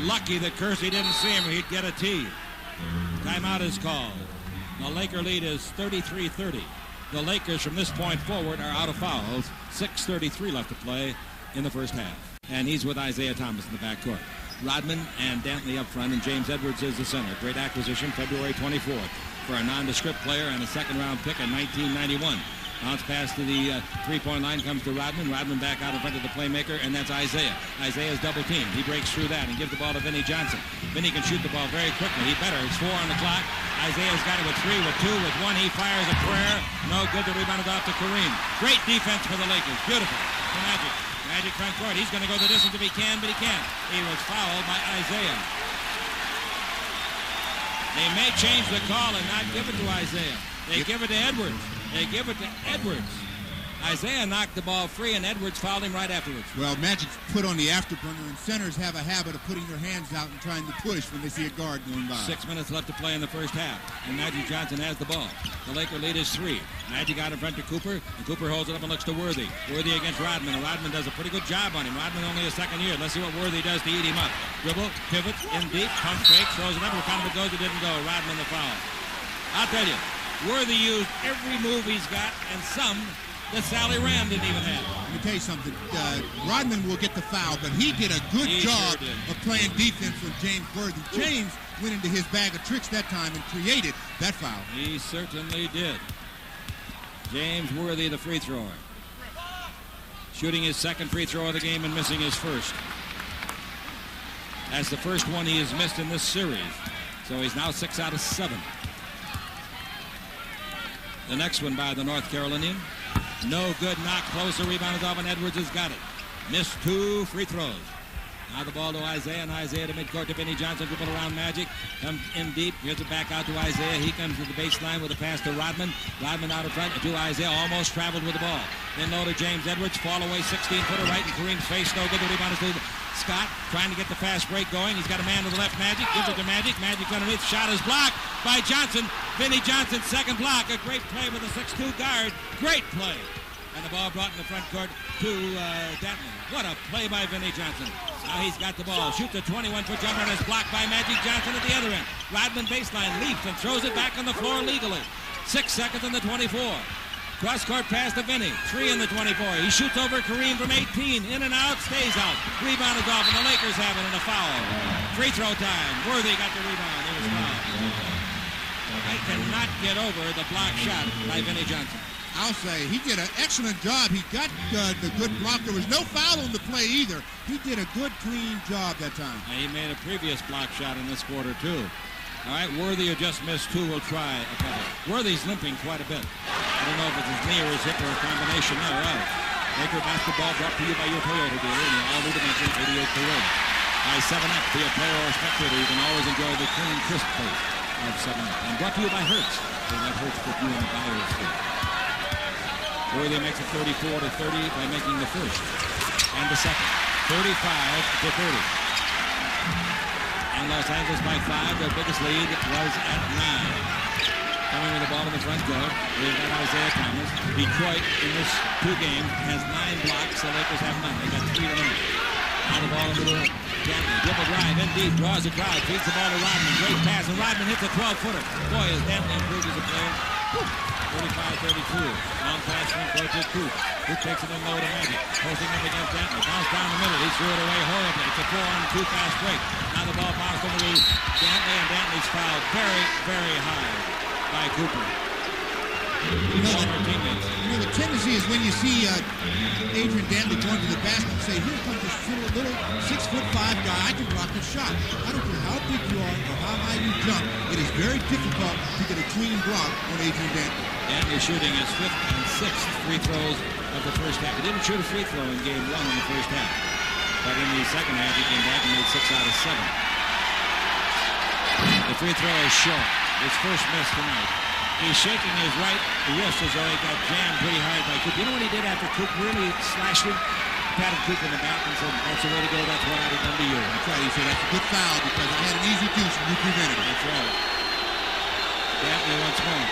Speaker 1: lucky that Kersey didn't see him or he'd get a tee. Timeout is called. The Laker lead is 33-30. The Lakers from this point forward are out of fouls. 6:33 left to play in the first half. And he's with Isaiah Thomas in the backcourt. Rodman and Dantley up front, and James Edwards is the center. Great acquisition, February 24th, for a nondescript player and a second-round pick in 1991. Bounce pass to the three-point line comes to Rodman. Rodman back out in front of the playmaker, and that's Isaiah. Isaiah's double-teamed. He breaks through that and gives the ball to Vinnie Johnson. Vinnie can shoot the ball very quickly. He better. It's 4 on the clock. Isaiah's got it with 3, with 2, with 1. He fires a prayer. No good. The rebound is off to Kareem. Great defense for the Lakers. Beautiful. The Magic. Magic front court. He's going to go the distance if he can, but he can't. He was fouled by Isaiah. They may change the call and not give it to Isaiah. They give it to Edwards. They give it to Edwards. Isaiah knocked the ball free, and Edwards fouled him right afterwards.
Speaker 2: Well, Magic's put on the afterburner, and centers have a habit of putting their hands out and trying to push when they see a guard going by.
Speaker 1: 6 minutes left to play in the first half, and Magic Johnson has the ball. The Laker lead is 3. Magic out in front to Cooper, and Cooper holds it up and looks to Worthy. Worthy against Rodman, and Rodman does a pretty good job on him. Rodman only a second year. Let's see what Worthy does to eat him up. Dribble, pivots, in deep, pump fake, throws it up. What kind of it goes? It didn't go. Rodman the foul. I'll tell you, Worthy used every move he's got, and some that Sally Rand didn't even have.
Speaker 2: Let me tell you something. Rodman will get the foul, but he did a good job of playing defense with James Worthy. James went into his bag of tricks that time and created that foul.
Speaker 1: He certainly did. James Worthy, the free thrower. Shooting his second free throw of the game and missing his first. That's the first one he has missed in this series. So he's now 6 out of 7. The next one by the North Carolinian. No good, not close. The rebound is off, and Edwards has got it. Missed 2 free throws. Now the ball to Isaiah, and Isaiah to midcourt to Vinnie Johnson. Dribble around Magic. Comes in deep. Gives it back out to Isaiah. He comes to the baseline with a pass to Rodman. Rodman out in front to Isaiah. Almost traveled with the ball. Then low to James Edwards. Fall away 16-footer right in Kareem's face. No good. The rebound is to Scott. Trying to get the fast break going. He's got a man to the left. Magic. Gives it to Magic. Magic underneath. Shot is blocked by Johnson. Vinnie Johnson, second block. A great play with a 6'2 guard. Great play. And the ball brought in the front court to Dantley. What a play by Vinnie Johnson. Now he's got the ball. Shoots a 21-foot jumper and is blocked by Magic Johnson at the other end. Rodman baseline leaps and throws it back on the floor legally. 6 seconds on the 24. Cross-court pass to Vinnie. 3 in the 24. He shoots over Kareem from 18. In and out, stays out. Rebound is off, and the Lakers have it in a foul. Free throw time. Worthy got the rebound. It was fouled. I cannot get over the block shot by Vinnie Johnson.
Speaker 2: I'll say he did an excellent job. He got the good block. There was no foul on the play either. He did a good, clean job that time.
Speaker 1: And he made a previous block shot in this quarter, too. All right, Worthy, who just missed 2, will try a couple. Worthy's limping quite a bit. I don't know if it's his knee or his hip or a combination thereof. Laker basketball brought to you by your Toyota dealer in all new dimensions, 88 Toyota. By 7-Up, be a player or a spectator. You can always enjoy the clean, crisp taste of 7-Up. And brought to you by Hertz. They let Hertz put you in the buyer's seat. Worthy makes it 34-30 by making the first and the second. 35-30. And Los Angeles by 5. Their biggest lead was at 9. Coming with the ball in the front court, we've got Isaiah Thomas. Detroit in this 2 games has 9 blocks. The Lakers have none. They got 3 to 9. Now the ball over to Dantley. Dribble drive, in deep, draws the crowd, feeds the ball to Rodman. Great pass, and Rodman hits a 12-footer. Boy, has Dantley improved as a player. 35-32. Long pass from court to Coop. Coop takes it in low to Magic. Posting up against Dantley. Bounce down the middle. He threw it away horribly. It's a 4-on-2 fast break. Now the ball bounced over to Dantley, and Dantley's fouled very, very high by Cooper.
Speaker 2: You know, the tendency is when you see Adrian Dantley going to the basket and say, here comes this little 6'5" guy, I can block the shot. I don't care how big you are or how high you jump. It is very difficult to get a clean block on Adrian Dantley.
Speaker 1: Dantley shooting his 5th and 6th free throws of the first half. He didn't shoot a free throw in game 1 in the first half. But in the second half, he came back and made 6 out of 7. The free throw is short. His first miss tonight. He's shaking his right wrist as though he got jammed pretty hard by Coop. You know what he did after Coop really slashed him? Patted Coop in the back and said, "That's the way to go. That's what I would done to you."
Speaker 2: That's right. He said, "That's a good foul because I had an easy deuce and you prevented it."
Speaker 1: That's right. Dantley once more.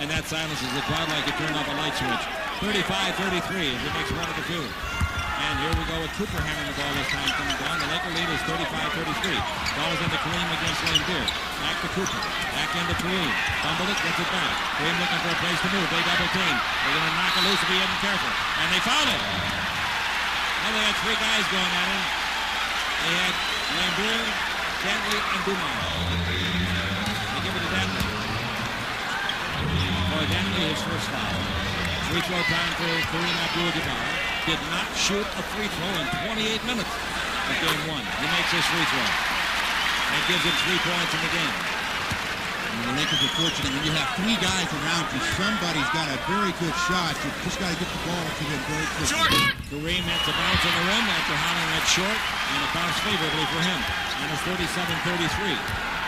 Speaker 1: And that silences the crowd like you turned off a light switch. 35-33 as it makes 1 of the 2. And here we go with Cooper handling the ball this time coming down. The Laker lead is 35-33. Ball is into Kareem against Lambeer. Back to Cooper. Back into Kareem. Fumbled it, gets it back. Kareem looking for a place to move. They double team. They're going to knock it loose if he isn't careful. And they foul it. Well, they had 3 guys going at him. They had Lambeer, Dantley, and Dumar. They give it to Dantley. For Dantley, his first foul. Free throw time for Kareem Abdul-Jabbar. Did not shoot a free throw in 28 minutes of game 1. He makes his free throw. That gives him 3 points in the game.
Speaker 2: And the Lakers are fortunate when you have 3 guys around you. Somebody's got a very good shot. You just got to get the ball to them very quickly.
Speaker 1: Kareem hits a bounce on the rim after hollering that short, and it bounced favorably for him. And it's 37-33.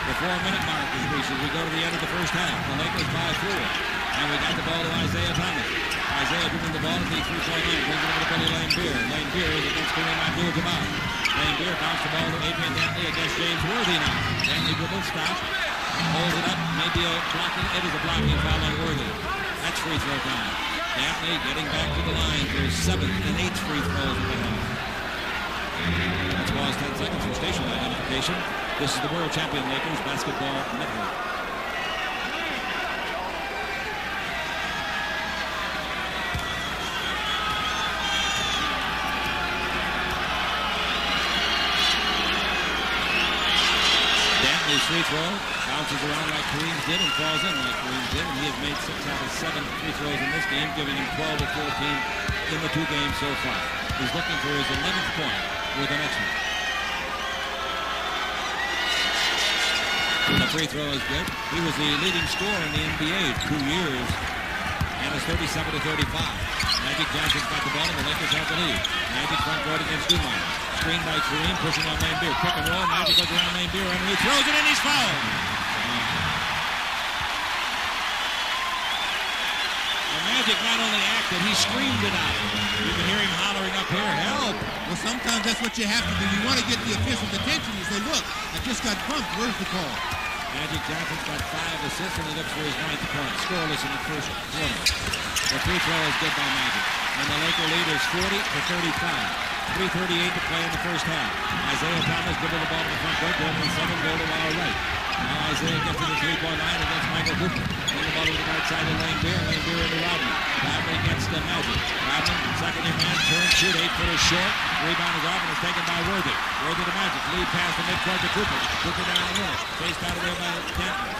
Speaker 1: The 4-minute mark is reached as we go to the end of the first half. The Lakers by 4. And we got the ball to Isaiah Thomas. Isaiah bringing the ball to the 3-point line. Brings it over to Billy Lambeer. Lambeer is against Kareem Abdul-Jabbar. Lambeer bounced the ball to Adrian Dantley against James Worthy now. Dantley dribbles, stop, holds it up. Maybe a blocking. It is a blocking foul on Worthy. That's free throw time. Dantley getting back to the line for his 7th and 8th free throws in the half. Let's pause 10 seconds for station identification. This is the World Champion Lakers Basketball Network. Free throw bounces around like Kareem did and falls in like Kareem did, and he has made 6 out of 7 free throws in this game, giving him 12 of 14 in the 2 games so far. He's looking for his 11th point with the next one. The free throw is good. He was the leading scorer in the NBA 2 years, and it's 37-35. Magic Johnson's got the ball, and the Lakers have the lead. Magic front court against Dumar. Screen by Kareem, pushing on Lambeer. Pick and roll. Magic goes around Lambeer, and he throws it in. He's fouled. The Magic not only acted, he screamed it out. You can hear him hollering up here, "Help!"
Speaker 2: Well, sometimes that's what you have to do. You want to get the official's attention. You say, "Look, I just got bumped. Where's the call?"
Speaker 1: Magic Johnson's got 5 assists, and he looks for his 9th point. Scoreless in the first quarter. The free throw is good by Magic. And the Laker lead is 40-35. 3:38 to play in the first half. Isaiah Thomas dribbled the ball to the front court. Rodman 7, goal to our right. Now Isaiah gets to the 3-point line against Michael Cooper. Then the ball to the right side of Lambeer. Lambeer into Rodman. Rodman against the Magic. Rodman, second-year man, turn, shoot, 8-footer short. Rebound is off and is taken by Worthy. Worthy to Magic. Lead past the midcourt to Cooper. Cooper down the middle. Chased out of there by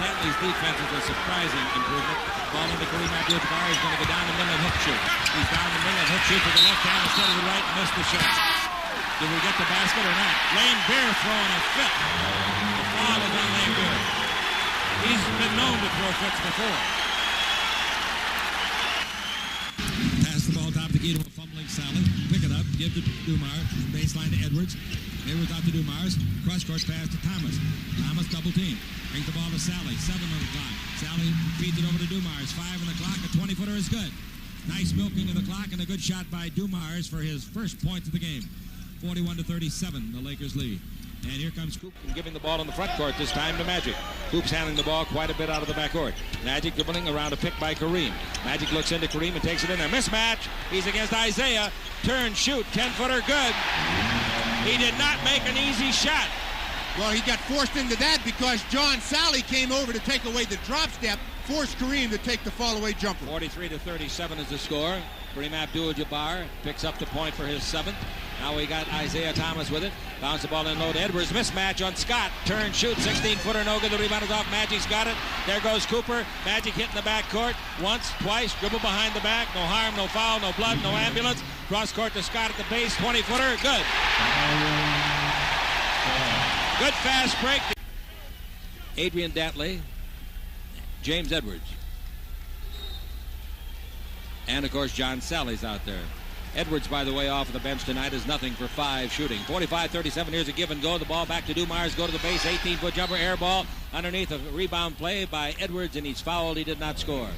Speaker 1: Dantley's defense is a surprising improvement. Ball into Kareem Abdul-Jabbar. He's going to go down the middle and hook shoot. He's down the middle and hook shoot with the left hand instead of the right. Missed the shot. Did we get the basket or not? Lambeer throwing a fit. The foul is on Lambeer. He's been known to throw fits before. Pass the ball top the key to a fumbling Sally. Pick it up, give to Dumar. Baseline to Edwards. Edwards out to Dumars. Cross-court pass to Thomas. Thomas double team. Brings the ball to Sally. 7 on the clock. Sally feeds it over to Dumars. 5 on the clock. A 20-footer is good. Nice milking of the clock and a good shot by Dumars for his first point of the game. 41-37, the Lakers lead. And here comes Coop giving the ball in the front court, this time to Magic. Coop's handling the ball quite a bit out of the backcourt. Magic dribbling around a pick by Kareem. Magic looks into Kareem and takes it in there. Mismatch. He's against Isaiah. Turn, shoot. 10-footer, good. He did not make an easy shot.
Speaker 2: Well, he got forced into that because John Sally came over to take away the drop step, forced Kareem to take the fall-away jumper.
Speaker 1: 43-37 is the score. Kareem Abdul-Jabbar picks up the point for his 7th. Now we got Isaiah Thomas with it. Bounce the ball in low to Edwards. Mismatch on Scott. Turn, shoot. 16-footer, no good. The rebound is off. Magic's got it. There goes Cooper. Magic hitting the backcourt. Once, twice. Dribble behind the back. No harm, no foul, no blood, no ambulance. Cross court to Scott at the base. 20-footer. Good. Good fast break. Adrian Dantley. James Edwards. And, of course, John Sally's out there. Edwards, by the way, off of the bench tonight is nothing for 5 shooting. 45-37, here's a give and go. The ball back to Dumars, go to the base, 18-foot jumper, air ball. Underneath a rebound play by Edwards, and he's fouled. He did not score.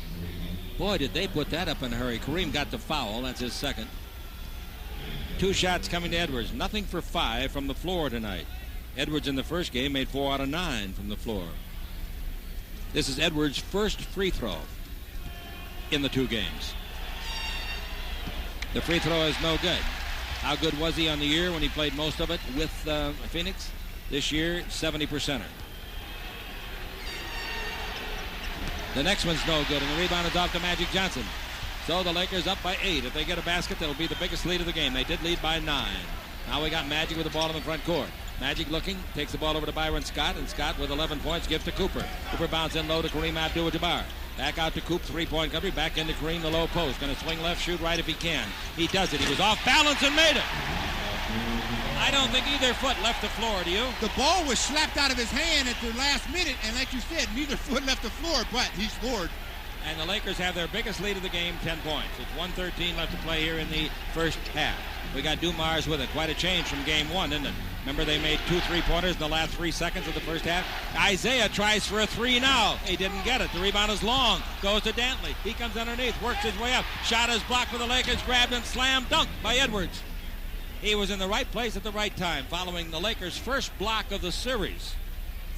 Speaker 1: Boy, did they put that up in a hurry. Kareem got the foul. That's his second. 2 shots coming to Edwards. Nothing for 5 from the floor tonight. Edwards in the first game made 4 out of 9 from the floor. This is Edwards' first free throw in the 2 games. The free throw is no good. How good was he on the year when he played most of it with Phoenix? This year, 70%er. The next one's no good, and the rebound is off to Magic Johnson. So the Lakers up by 8. If they get a basket, that'll be the biggest lead of the game. They did lead by 9. Now we got Magic with the ball in the front court. Magic looking, takes the ball over to Byron Scott, and Scott with 11 points gives to Cooper. Cooper bounce in low to Kareem Abdul-Jabbar. Back out to Coop, 3-point country, back into Kareem, the low post. Going to swing left, shoot right if he can. He does it. He was off balance and made it. I don't think either foot left the floor, do you?
Speaker 2: The ball was slapped out of his hand at the last minute, and like you said, neither foot left the floor, but he scored.
Speaker 1: And the Lakers have their biggest lead of the game, 10 points. It's 1:13 left to play here in the first half. We got Dumars with it. Quite a change from game 1, isn't it? Remember, they made 2 3-pointers in the last 3 seconds of the first half. Isaiah tries for a 3 now. He didn't get it. The rebound is long. Goes to Dantley. He comes underneath, works his way up. Shot is blocked for the Lakers. Grabbed and slam dunk by Edwards. He was in the right place at the right time, following the Lakers' first block of the series.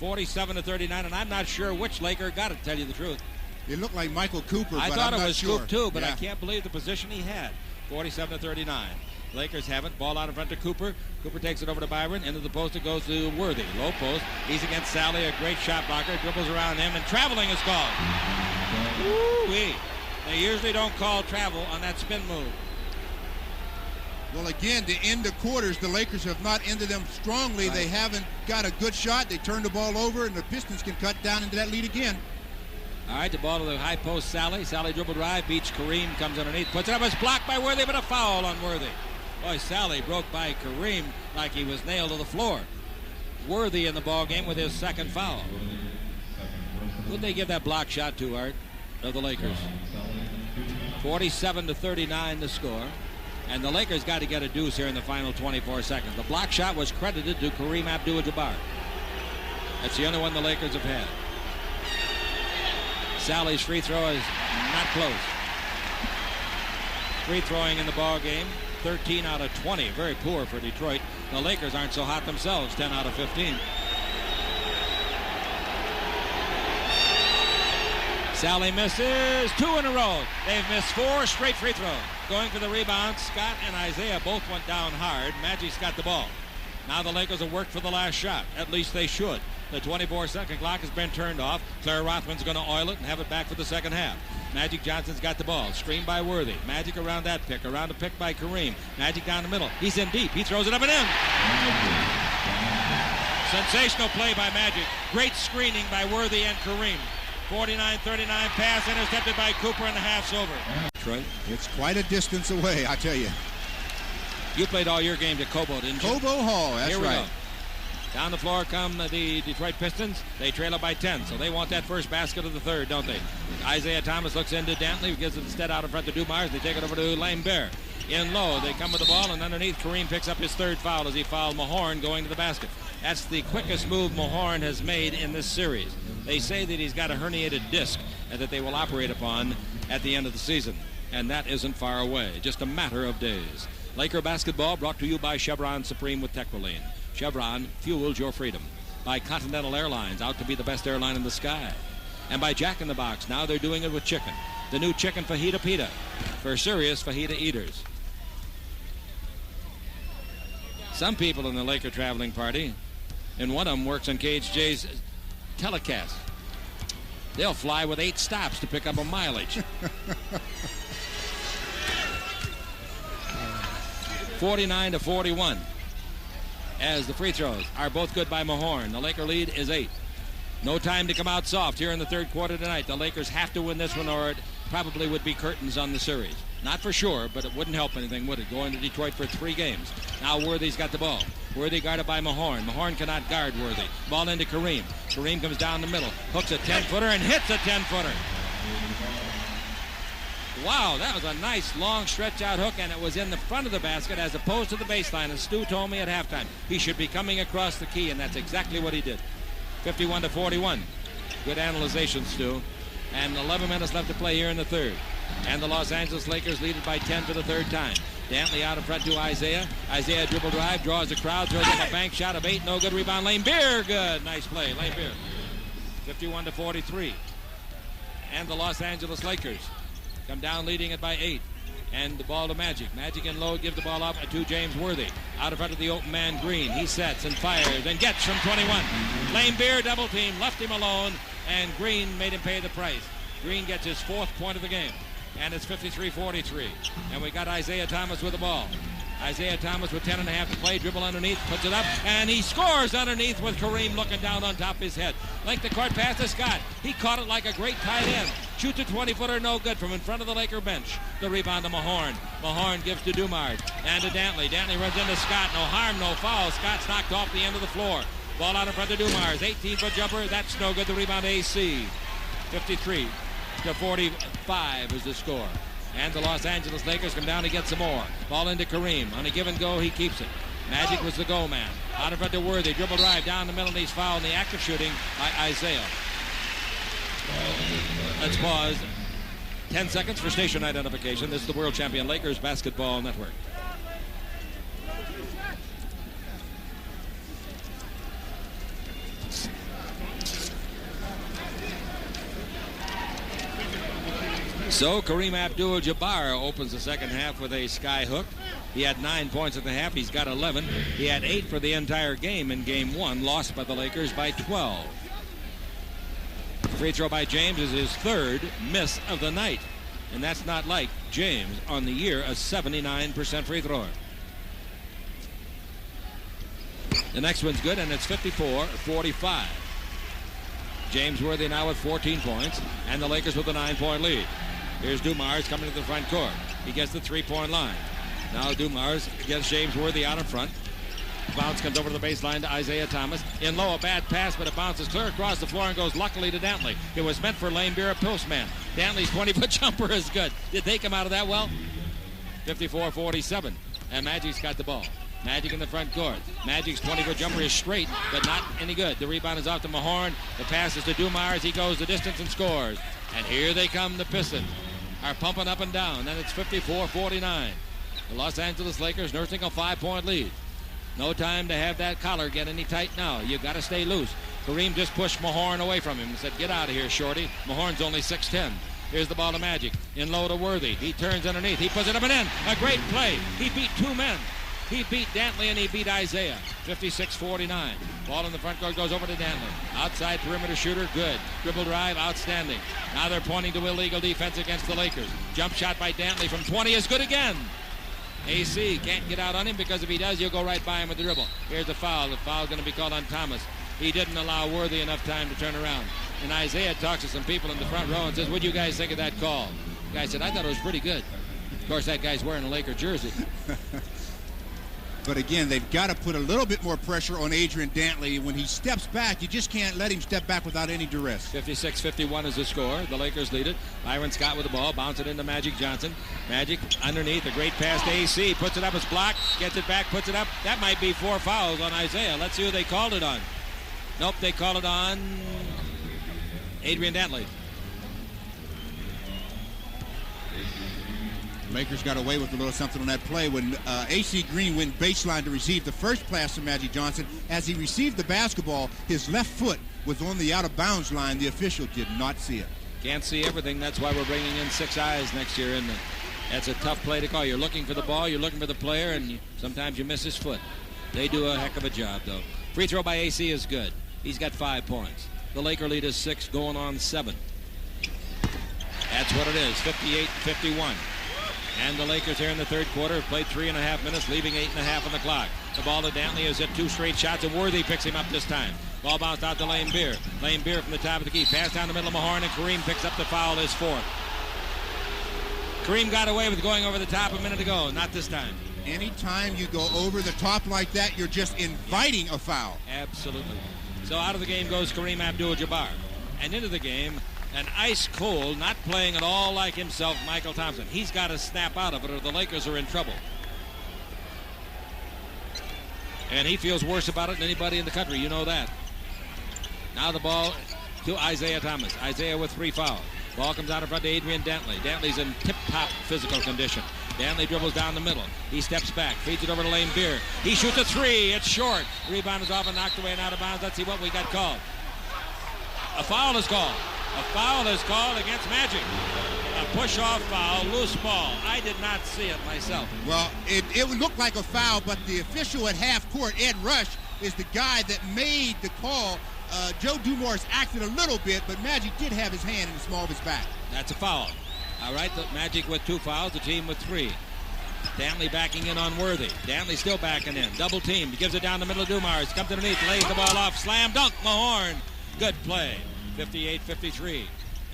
Speaker 1: 47-39, and I'm not sure which Laker got it, to tell you the truth.
Speaker 2: It looked like Michael Cooper,
Speaker 1: I
Speaker 2: but
Speaker 1: thought
Speaker 2: I'm
Speaker 1: it
Speaker 2: not
Speaker 1: was
Speaker 2: sure.
Speaker 1: Scoop too, but
Speaker 2: yeah.
Speaker 1: I can't believe the position he had. 47-39. Lakers have it. Ball out in front to Cooper. Cooper takes it over to Byron. Into the post it goes to Worthy. Low post. He's against Sally, a great shot blocker. Dribbles around him, and traveling is called. Woo-wee. They usually don't call travel on that spin move.
Speaker 2: Well, again, to end the quarters, the Lakers have not ended them strongly.
Speaker 1: Right.
Speaker 2: They haven't got a good shot. They turn the ball over, and the Pistons can cut down into that lead again.
Speaker 1: All right, the ball to the high post, Sally. Sally dribble drive, beats Kareem, comes underneath, puts it up. It's blocked by Worthy, but a foul on Worthy. Boy, Sally broke by Kareem like he was nailed to the floor. Worthy in the ball game with his second foul. Who'd they give that block shot to, Art, of the Lakers? 47-39 to score. And the Lakers got to get a deuce here in the final 24 seconds. The block shot was credited to Kareem Abdul-Jabbar. That's the only one the Lakers have had. Sally's free throw is not close. Free throwing in the ball game, 13 out of 20. Very poor for Detroit. The Lakers aren't so hot themselves, 10 out of 15. Sally misses 2 in a row. They've missed 4 straight free throws. Going for the rebound, Scott and Isaiah both went down hard. Magic's got the ball. Now the Lakers have worked for the last shot. At least they should. The 24-second clock has been turned off. Claire Rothman's going to oil it and have it back for the second half. Magic Johnson's got the ball. Screened by Worthy. Magic around that pick. Around a pick by Kareem. Magic down the middle. He's in deep. He throws it up and in. Sensational play by Magic. Great screening by Worthy and Kareem. 49-39 pass intercepted by Cooper, and the half's over. Detroit.
Speaker 2: It's quite a distance away, I tell you.
Speaker 1: You played all your games at Cobo, didn't you?
Speaker 2: Cobo Hall, that's
Speaker 1: Here we
Speaker 2: right.
Speaker 1: go. Down the floor come the Detroit Pistons. They trail up by 10, so they want that first basket of the third, don't they? Isaiah Thomas looks into Dantley, who gives it instead out in front to Dumars. They take it over to Lambeer. In low, they come with the ball, and underneath, Kareem picks up his third foul as he fouled Mahorn going to the basket. That's the quickest move Mahorn has made in this series. They say that he's got a herniated disc and that they will operate upon at the end of the season. And that isn't far away, just a matter of days. Laker basketball brought to you by Chevron Supreme with Tequaline. Chevron fuels your freedom. By Continental Airlines, out to be the best airline in the sky. And by Jack in the Box, now they're doing it with chicken. The new chicken fajita pita for serious fajita eaters. Some people in the Laker traveling party, and one of them works on KHJ's telecast. They'll fly with 8 stops to pick up a mileage. 49-41. As the free throws are both good by Mahorn. The Laker lead is 8. No time to come out soft here in the third quarter tonight. The Lakers have to win this one, or it probably would be curtains on the series. Not for sure, but it wouldn't help anything, would it? Going to Detroit for 3 games. Now Worthy's got the ball. Worthy guarded by Mahorn. Mahorn cannot guard Worthy. Ball into Kareem. Kareem comes down the middle. Hooks a 10-footer and hits a 10-footer. Wow, that was a nice long stretch out hook, and it was in the front of the basket as opposed to the baseline. And Stu told me at halftime he should be coming across the key, and that's exactly what he did. 51-41. Good analyzation, Stu. And 11 minutes left to play here in the third. And the Los Angeles Lakers lead it by 10 for the third time. Dantley out in front to Isaiah. Isaiah dribble drive, draws the crowd, throws up a bank shot of 8, no good. Rebound, Lambeer, good. Nice play, Lambeer. 51-43. And the Los Angeles Lakers come down leading it by 8. And the ball to Magic. Magic in low, gives the ball up to James Worthy. Out in front of the open man, Green. He sets and fires and gets from 21. Lambeer double team, left him alone, and Green made him pay the price. Green gets his 4th point of the game. And it's 53-43. And we got Isaiah Thomas with the ball. Isaiah Thomas with 10.5 to play. Dribble underneath, puts it up, and he scores underneath with Kareem looking down on top of his head. Length the court pass to Scott. He caught it like a great tight end. Shoots a 20-footer, no good from in front of the Laker bench. The rebound to Mahorn. Mahorn gives to Dumars and to Dantley. Dantley runs into Scott. No harm, no foul. Scott's knocked off the end of the floor. Ball out in front of Dumars. 18-foot jumper. That's no good. The rebound to AC. 53-45 is the score. And the Los Angeles Lakers come down to get some more. Ball into Kareem. On a give and go, he keeps it. Magic was the goal man. Out in front to Worthy. Dribble drive down the middle, and he's fouled in the act of shooting by Isaiah. Let's pause. 10 seconds for station identification. This is the World Champion Lakers Basketball Network. So Kareem Abdul-Jabbar opens the second half with a sky hook. He had 9 points at the half. He's got 11. He had 8 for the entire game in game 1, lost by the Lakers by 12. Free throw by James is his 3rd miss of the night. And that's not like James on the year, a 79% free thrower. The next one's good, and it's 54-45. James Worthy now with 14 points, and the Lakers with a 9-point lead. Here's Dumars coming to the front court. He gets the 3-point line. Now Dumars gets James Worthy out in front. Bounce comes over to the baseline to Isaiah Thomas. In low, a bad pass, but it bounces clear across the floor and goes luckily to Dantley. It was meant for Lambeer, a postman. Dantley's 20-foot jumper is good. Did they come out of that well? 54-47, and Magic's got the ball. Magic in the front court. Magic's 20-foot jumper is straight, but not any good. The rebound is off to Mahorn. The pass is to Dumars. He goes the distance and scores. And here they come, the Pistons are pumping up and down. Then it's 54-49. The Los Angeles Lakers nursing a 5-point lead. No time to have that collar get any tight now. You've got to stay loose. Kareem just pushed Mahorn away from him and said, get out of here, shorty. Mahorn's only 6'10". Here's the ball to Magic. In low to Worthy. He turns underneath. He puts it up and in. A great play. He beat 2 men. He beat Dantley and he beat Isaiah. 56-49. Ball in the front court goes over to Dantley. Outside perimeter shooter, good. Dribble drive, outstanding. Now they're pointing to illegal defense against the Lakers. Jump shot by Dantley from 20 is good again. AC can't get out on him because if he does, you'll go right by him with the dribble. Here's the foul. The foul's going to be called on Thomas. He didn't allow Worthy enough time to turn around. And Isaiah talks to some people in the front row and says, what do you guys think of that call? The guy said, I thought it was pretty good. Of course, that guy's wearing a Laker jersey.
Speaker 2: But again, they've got to put a little bit more pressure on Adrian Dantley. When he steps back, you just can't let him step back without any duress.
Speaker 1: 56-51 is the score. The Lakers lead it. Byron Scott with the ball. Bounce it into Magic Johnson. Magic underneath. A great pass to AC. Puts it up. It's blocked. Gets it back. Puts it up. That might be 4 fouls on Isaiah. Let's see who they called it on. Nope, they called it on Adrian Dantley.
Speaker 2: Lakers got away with a little something on that play when AC Green went baseline to receive the first pass from Magic Johnson. As he received the basketball, his left foot was on the out-of-bounds line. The official did not see it.
Speaker 1: Can't see everything. That's why we're bringing in 6 eyes next year. And that's a tough play to call. You're looking for the ball, you're looking for the player, and sometimes you miss his foot. They do a heck of a job, though. Free throw by AC is good. He's got 5 points. The Laker lead is 6, going on 7. That's what it is, 58-51. And the Lakers here in the third quarter have played 3.5 minutes, leaving 8.5 on the clock. The ball to Dantley has hit 2 straight shots, and Worthy picks him up this time. Ball bounced out to Lambeer. Lambeer from the top of the key. Pass down the middle of Mahorn, and Kareem picks up the foul, his 4th. Kareem got away with going over the top a minute ago. Not this time.
Speaker 2: Anytime you go over the top like that, you're just inviting a foul.
Speaker 1: Absolutely. So out of the game goes Kareem Abdul-Jabbar. And into the game, An ice cold, not playing at all like himself, Michael Thompson. He's got to snap out of it or the Lakers are in trouble. And he feels worse about it than anybody in the country. You know that. Now the ball to Isaiah Thomas. Isaiah with 3 fouls. Ball comes out in front to Adrian Dantley. Dantley's in tip-top physical condition. Dantley dribbles down the middle. He steps back, feeds it over to Lambeer. He shoots a 3. It's short. Rebound is off and knocked away and out of bounds. Let's see what we got called. A foul is called. A foul is called against Magic. A push-off foul, loose ball. I did not see it myself.
Speaker 2: Well, it looked like a foul, but the official at half court, Ed Rush, is the guy that made the call. Joe Dumars acted a little bit, but Magic did have his hand in the small of his back.
Speaker 1: That's a foul. All right, the Magic with 2 fouls, the team with 3. Dantley backing in on Worthy. Dantley still backing in. Double team. Gives it down the middle of Dumars. Comes underneath, lays the ball off. Slam dunk, Mahorn. Good play. 58-53.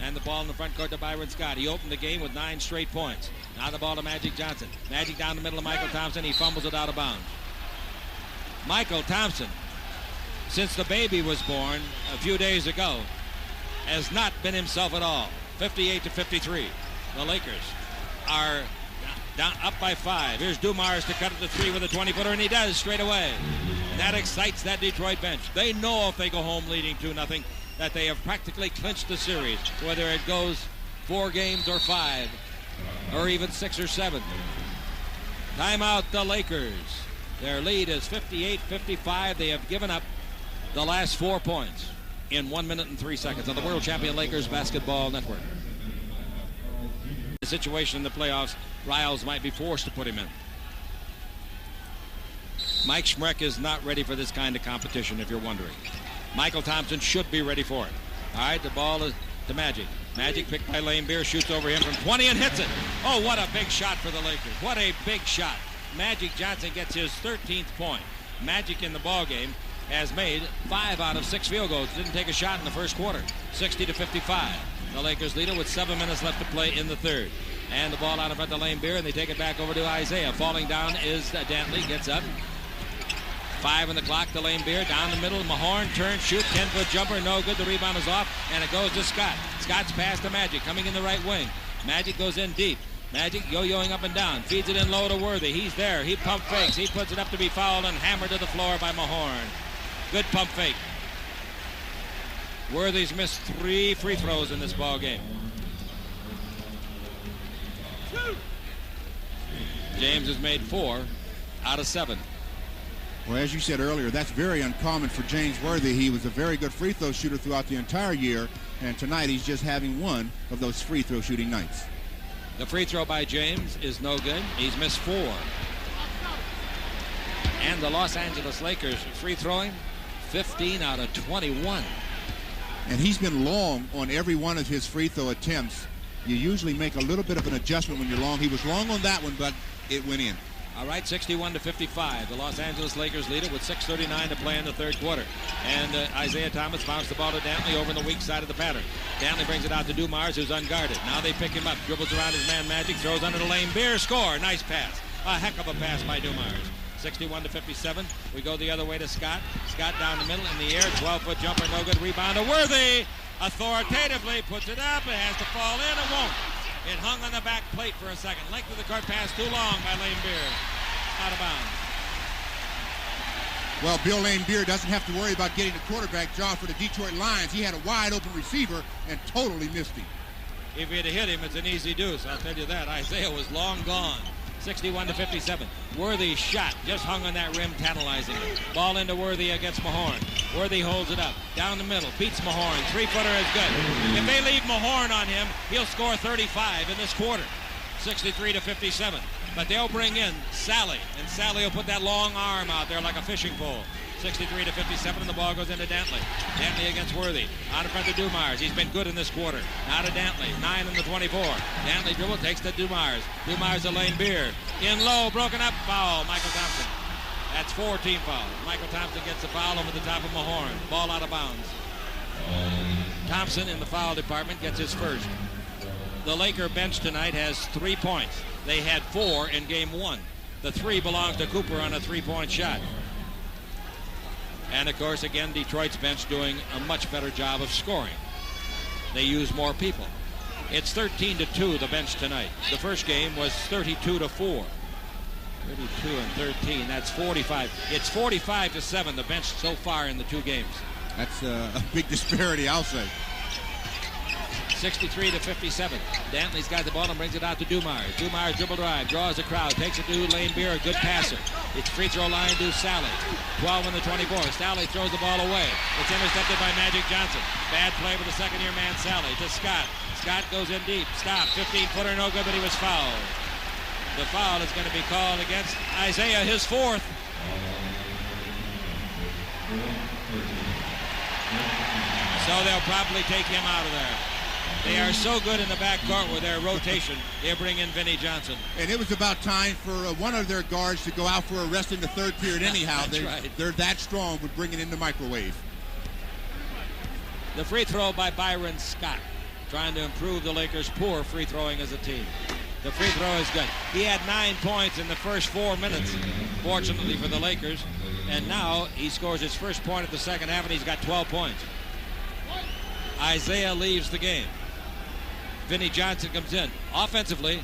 Speaker 1: And the ball in the front court to Byron Scott. He opened the game with 9 straight points. Now the ball to Magic Johnson. Magic down the middle of Michael Thompson. He fumbles it out of bounds. Michael Thompson, since the baby was born a few days ago, has not been himself at all. 58-53. The Lakers are down up by 5. Here's Dumars to cut it to 3 with a 20-footer, and he does straight away. And that excites that Detroit bench. They know if they go home leading 2-0 that they have practically clinched the series, whether it goes 4 games or 5 or even 6 or 7. Timeout the Lakers. Their lead is 58-55. They have given up the last 4 points in 1 minute and 3 seconds on the World Champion Lakers Basketball Network. The situation in the playoffs, Riles might be forced to put him in. Mike Schmreck is not ready for this kind of competition, if you're wondering. Michael Thompson should be ready for it. All right, the ball is to Magic. Magic picked by Lambeer, shoots over him from 20 and hits it. Oh, what a big shot for the Lakers. What a big shot. Magic Johnson gets his 13th point. Magic in the ball game has made 5 out of 6 field goals. Didn't take a shot in the first quarter. 60-55. The Lakers lead it with 7 minutes left to play in the third. And the ball out in front of Lambeer, and they take it back over to Isaiah. Falling down is Dantley. Gets up. 5 on the clock to Lambeer. Down the middle. Mahorn turns, shoots. 10-foot jumper. No good. The rebound is off. And it goes to Scott. Scott's pass to Magic. Coming in the right wing. Magic goes in deep. Magic yo-yoing up and down. Feeds it in low to Worthy. He's there. He pump fakes. He puts it up to be fouled and hammered to the floor by Mahorn. Good pump fake. Worthy's missed 3 free throws in this ball game. James has made 4 out of 7.
Speaker 2: Well, as you said earlier, that's very uncommon for James Worthy. He was a very good free throw shooter throughout the entire year, and tonight he's just having one of those free throw shooting nights.
Speaker 1: The free throw by James is no good. He's missed 4. And the Los Angeles Lakers free throwing 15 out of 21.
Speaker 2: And he's been long on every one of his free throw attempts. You usually make a little bit of an adjustment when you're long. He was long on that one, but it went in.
Speaker 1: All right, 61-55. The Los Angeles Lakers lead it with 6:39 to play in the third quarter. And Isaiah Thomas bounced the ball to Dantley over in the weak side of the pattern. Dantley brings it out to Dumars, who's unguarded. Now they pick him up, dribbles around his man Magic, throws under the lane. Beer score. Nice pass. A heck of a pass by Dumars. 61-57. We go the other way to Scott. Scott down the middle in the air. 12-foot jumper, no good. Rebound to Worthy. Authoritatively puts it up. It has to fall in. It won't. It hung on the back plate for a second. Length of the court pass too long by Lambeer. Out of bounds.
Speaker 2: Well, Bill Lambeer doesn't have to worry about getting the quarterback draw for the Detroit Lions. He had a wide open receiver and totally missed him.
Speaker 1: If he'd have hit him, it's an easy deuce. I'll tell you that. Isaiah was long gone. 61-57. Worthy shot. Just hung on that rim, tantalizing him. Ball into Worthy against Mahorn. Worthy holds it up. Down the middle. Beats Mahorn. 3-footer is good. If they leave Mahorn on him, he'll score 35 in this quarter. 63-57. But they'll bring in Sally. And Sally will put that long arm out there like a fishing pole. 63-57, and the ball goes into Dantley. Dantley against Worthy. Out in front of Dumars. He's been good in this quarter. Now to Dantley. 9 in the 24. Dantley dribble, takes to Dumars. Dumars to Lambeer. In low, broken up, foul. Michael Thompson. That's 4 team fouls. Michael Thompson gets the foul over the top of Mahorn. Ball out of bounds. Thompson in the foul department gets his first. The Laker bench tonight has 3 points. They had 4 in game 1. The 3 belongs to Cooper on a 3-point shot. And, of course, again, Detroit's bench doing a much better job of scoring. They use more people. It's 13-2, the bench tonight. The first game was 32-4. 32 and 13, that's 45. It's 45-7, the bench so far in the two games.
Speaker 2: That's a big disparity, I'll say.
Speaker 1: 63-57. Dantley's got the ball and brings it out to Dumars. Dumars dribble drive, draws the crowd, takes it to Lambeer, a good passer. It's free throw line to Sally. 12 in the 24. Sally throws the ball away. It's intercepted by Magic Johnson. Bad play with the second-year man Sally to Scott. Scott goes in deep. Stop. 15-footer, no good, but he was fouled. The foul is going to be called against Isaiah, his fourth. So they'll probably take him out of there. They are so good in the backcourt with their rotation, they'll bring in Vinnie Johnson.
Speaker 2: And it was about time for one of their guards to go out for a rest in the third period anyhow. They're that strong with bringing in the microwave.
Speaker 1: The free throw by Byron Scott, trying to improve the Lakers' poor free throwing as a team. The free throw is good. He had 9 points in the first 4 minutes, fortunately for the Lakers. And now he scores his first point at the second half, and he's got 12 points. Isaiah leaves the game. Vinnie Johnson comes in. Offensively,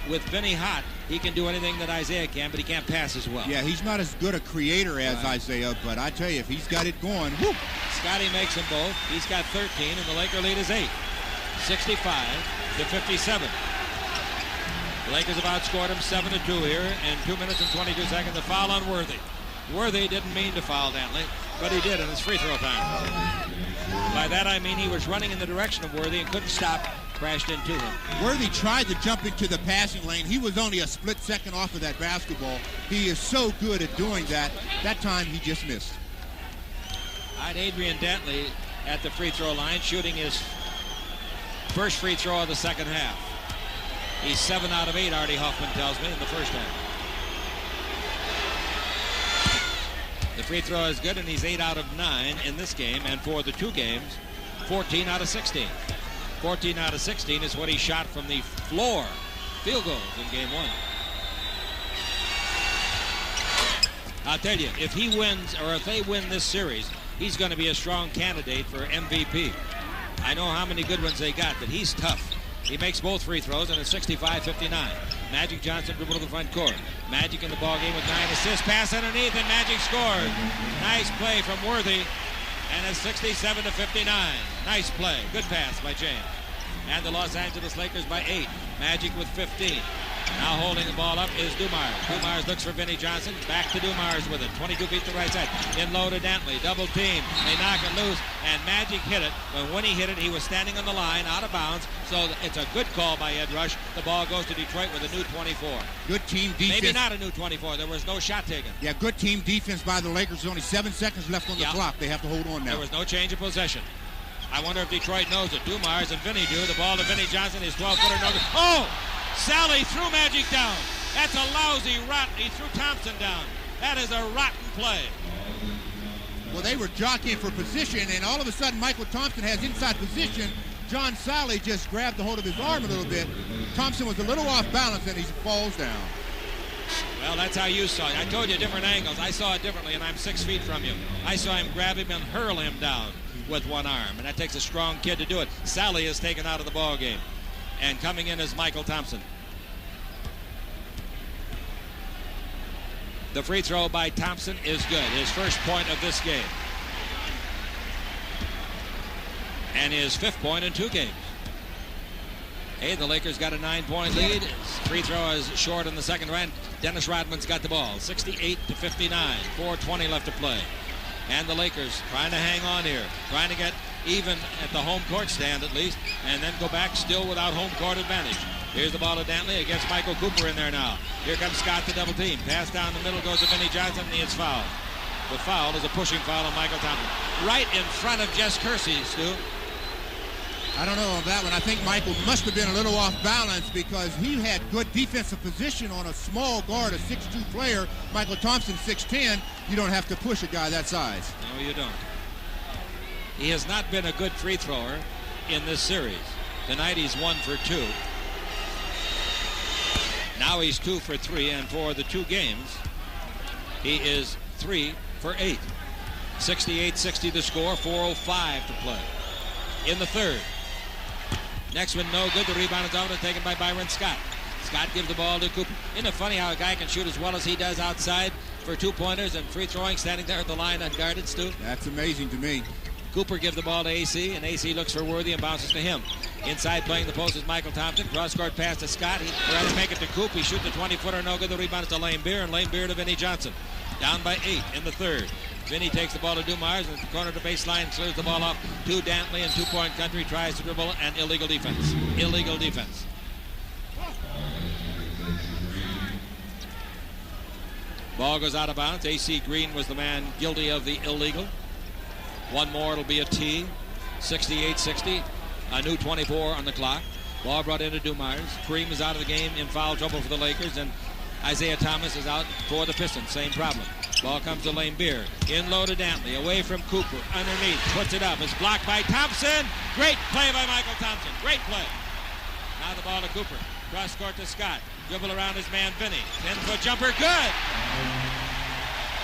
Speaker 1: with Vinnie hot, he can do anything that Isaiah can, but he can't pass as well.
Speaker 2: Yeah, he's not as good a creator as Isaiah, but I tell you, if he's got it going, whoop.
Speaker 1: Scotty makes them both. He's got 13, and the Laker lead is 8. 65-57. The Lakers have outscored him 7-2 here in 2 minutes and 22 seconds. The foul on Worthy. Worthy didn't mean to foul Dantley, but he did in his free throw time. By that I mean he was running in the direction of Worthy and couldn't stop, crashed into him.
Speaker 2: Worthy tried to jump into the passing lane. He was only a split second off of that basketball. He is so good at doing that. That time he just missed.
Speaker 1: All right, Adrian Dantley at the free throw line, shooting his first free throw of the second half. He's 7 out of 8, Artie Hoffman tells me, in the first half. The free throw is good, and he's 8 out of 9 in this game, and for the two games, 14 out of 16. 14 out of 16 is what he shot from the floor. Field goals in game 1. I'll tell you, if he wins, or if they win this series, he's going to be a strong candidate for MVP. I know how many good ones they got, but he's tough. He makes both free throws, and it's 65-59. Magic Johnson dribble to the front court. Magic in the ballgame with 9 assists. Pass underneath, and Magic scores. Nice play from Worthy, and it's 67-59. Nice play. Good pass by James. And the Los Angeles Lakers by 8. Magic with 15. Now holding the ball up is Dumars. Dumars looks for Vinnie Johnson. Back to Dumars with it. 22 feet to the right side. In low to Dantley. Double team. They knock it loose, and Magic hit it. But when he hit it, he was standing on the line, out of bounds. So it's a good call by Ed Rush. The ball goes to Detroit with a new 24.
Speaker 2: Good team defense.
Speaker 1: Maybe not a new 24. There was no shot taken.
Speaker 2: Yeah, good team defense by the Lakers. There's only 7 seconds left on the clock. They have to hold on now.
Speaker 1: There was no change of possession. I wonder if Detroit knows it. Dumars and Vinnie do. The ball to Vinnie Johnson. His 12-footer no good. Oh! Sally threw Magic down. That's a lousy rotten. He threw Thompson down. That is a rotten play.
Speaker 2: Well, they were jockeying for position, and all of a sudden Michael Thompson has inside position. John Sally just grabbed the hold of his arm a little bit. Thompson was a little off balance, and he falls down.
Speaker 1: Well, that's how you saw it. I told you different angles. I saw it differently, and I'm 6 feet from you. I saw him grab him and hurl him down with one arm, and that takes a strong kid to do it. Sally is taken out of the ball game. And coming in is Michael Thompson. The free throw by Thompson is good. His first point of this game. And his 5th point in 2 games. Hey, the Lakers got a 9-point lead. Free throw is short in the second round. Dennis Rodman's got the ball. 68-59. 4:20 left to play. And the Lakers trying to hang on here. Trying to get even at the home court stand at least, and then go back still without home court advantage. Here's the ball to Dantley against Michael Cooper in there now. Here comes Scott to double team. Pass down the middle goes to Vinnie Johnson, and he is fouled. The foul is a pushing foul on Michael Thompson. Right in front of Jess Kersey, Stu.
Speaker 2: I don't know on that one. I think Michael must have been a little off balance because he had good defensive position on a small guard, a 6'2 player. Michael Thompson, 6'10. You don't have to push a guy that size.
Speaker 1: No, you don't. He has not been a good free thrower in this series. Tonight he's 1 for 2. Now he's 2 for 3, and for the 2 games, he is 3 for 8. 68-60 the score, 4:05 to play. In the third, Next one, no good. The rebound is out and taken by Byron Scott. Scott gives the ball to Cooper. Isn't it funny how a guy can shoot as well as he does outside for 2-pointers and free throwing, standing there at the line unguarded, Stu?
Speaker 2: That's amazing to me.
Speaker 1: Cooper gives the ball to AC, and AC looks for Worthy and bounces to him. Inside playing the post is Michael Thompson. Cross-court pass to Scott. He'd rather make it to Coop. He shoots a 20-footer, no good. The rebound is to Lambeer, and Lambeer to Vinnie Johnson. Down by 8 in the third. Vinnie takes the ball to Dumars, and at the corner to baseline, clears the ball off to Dantley, and two-point country tries to dribble, and illegal defense. Illegal defense. Ball goes out of bounds. AC Green was the man guilty of the illegal. One more, it'll be a T. 68-60. A new 24 on the clock. Ball brought into Dumars. Kareem is out of the game in foul trouble for the Lakers, and Isaiah Thomas is out for the Pistons. Same problem. Ball comes to Lambeer. In low to Dantley. Away from Cooper. Underneath. Puts it up. It's blocked by Thompson. Great play by Michael Thompson. Great play. Now the ball to Cooper. Cross court to Scott. Dribble around his man Vinnie. 10-foot jumper. Good.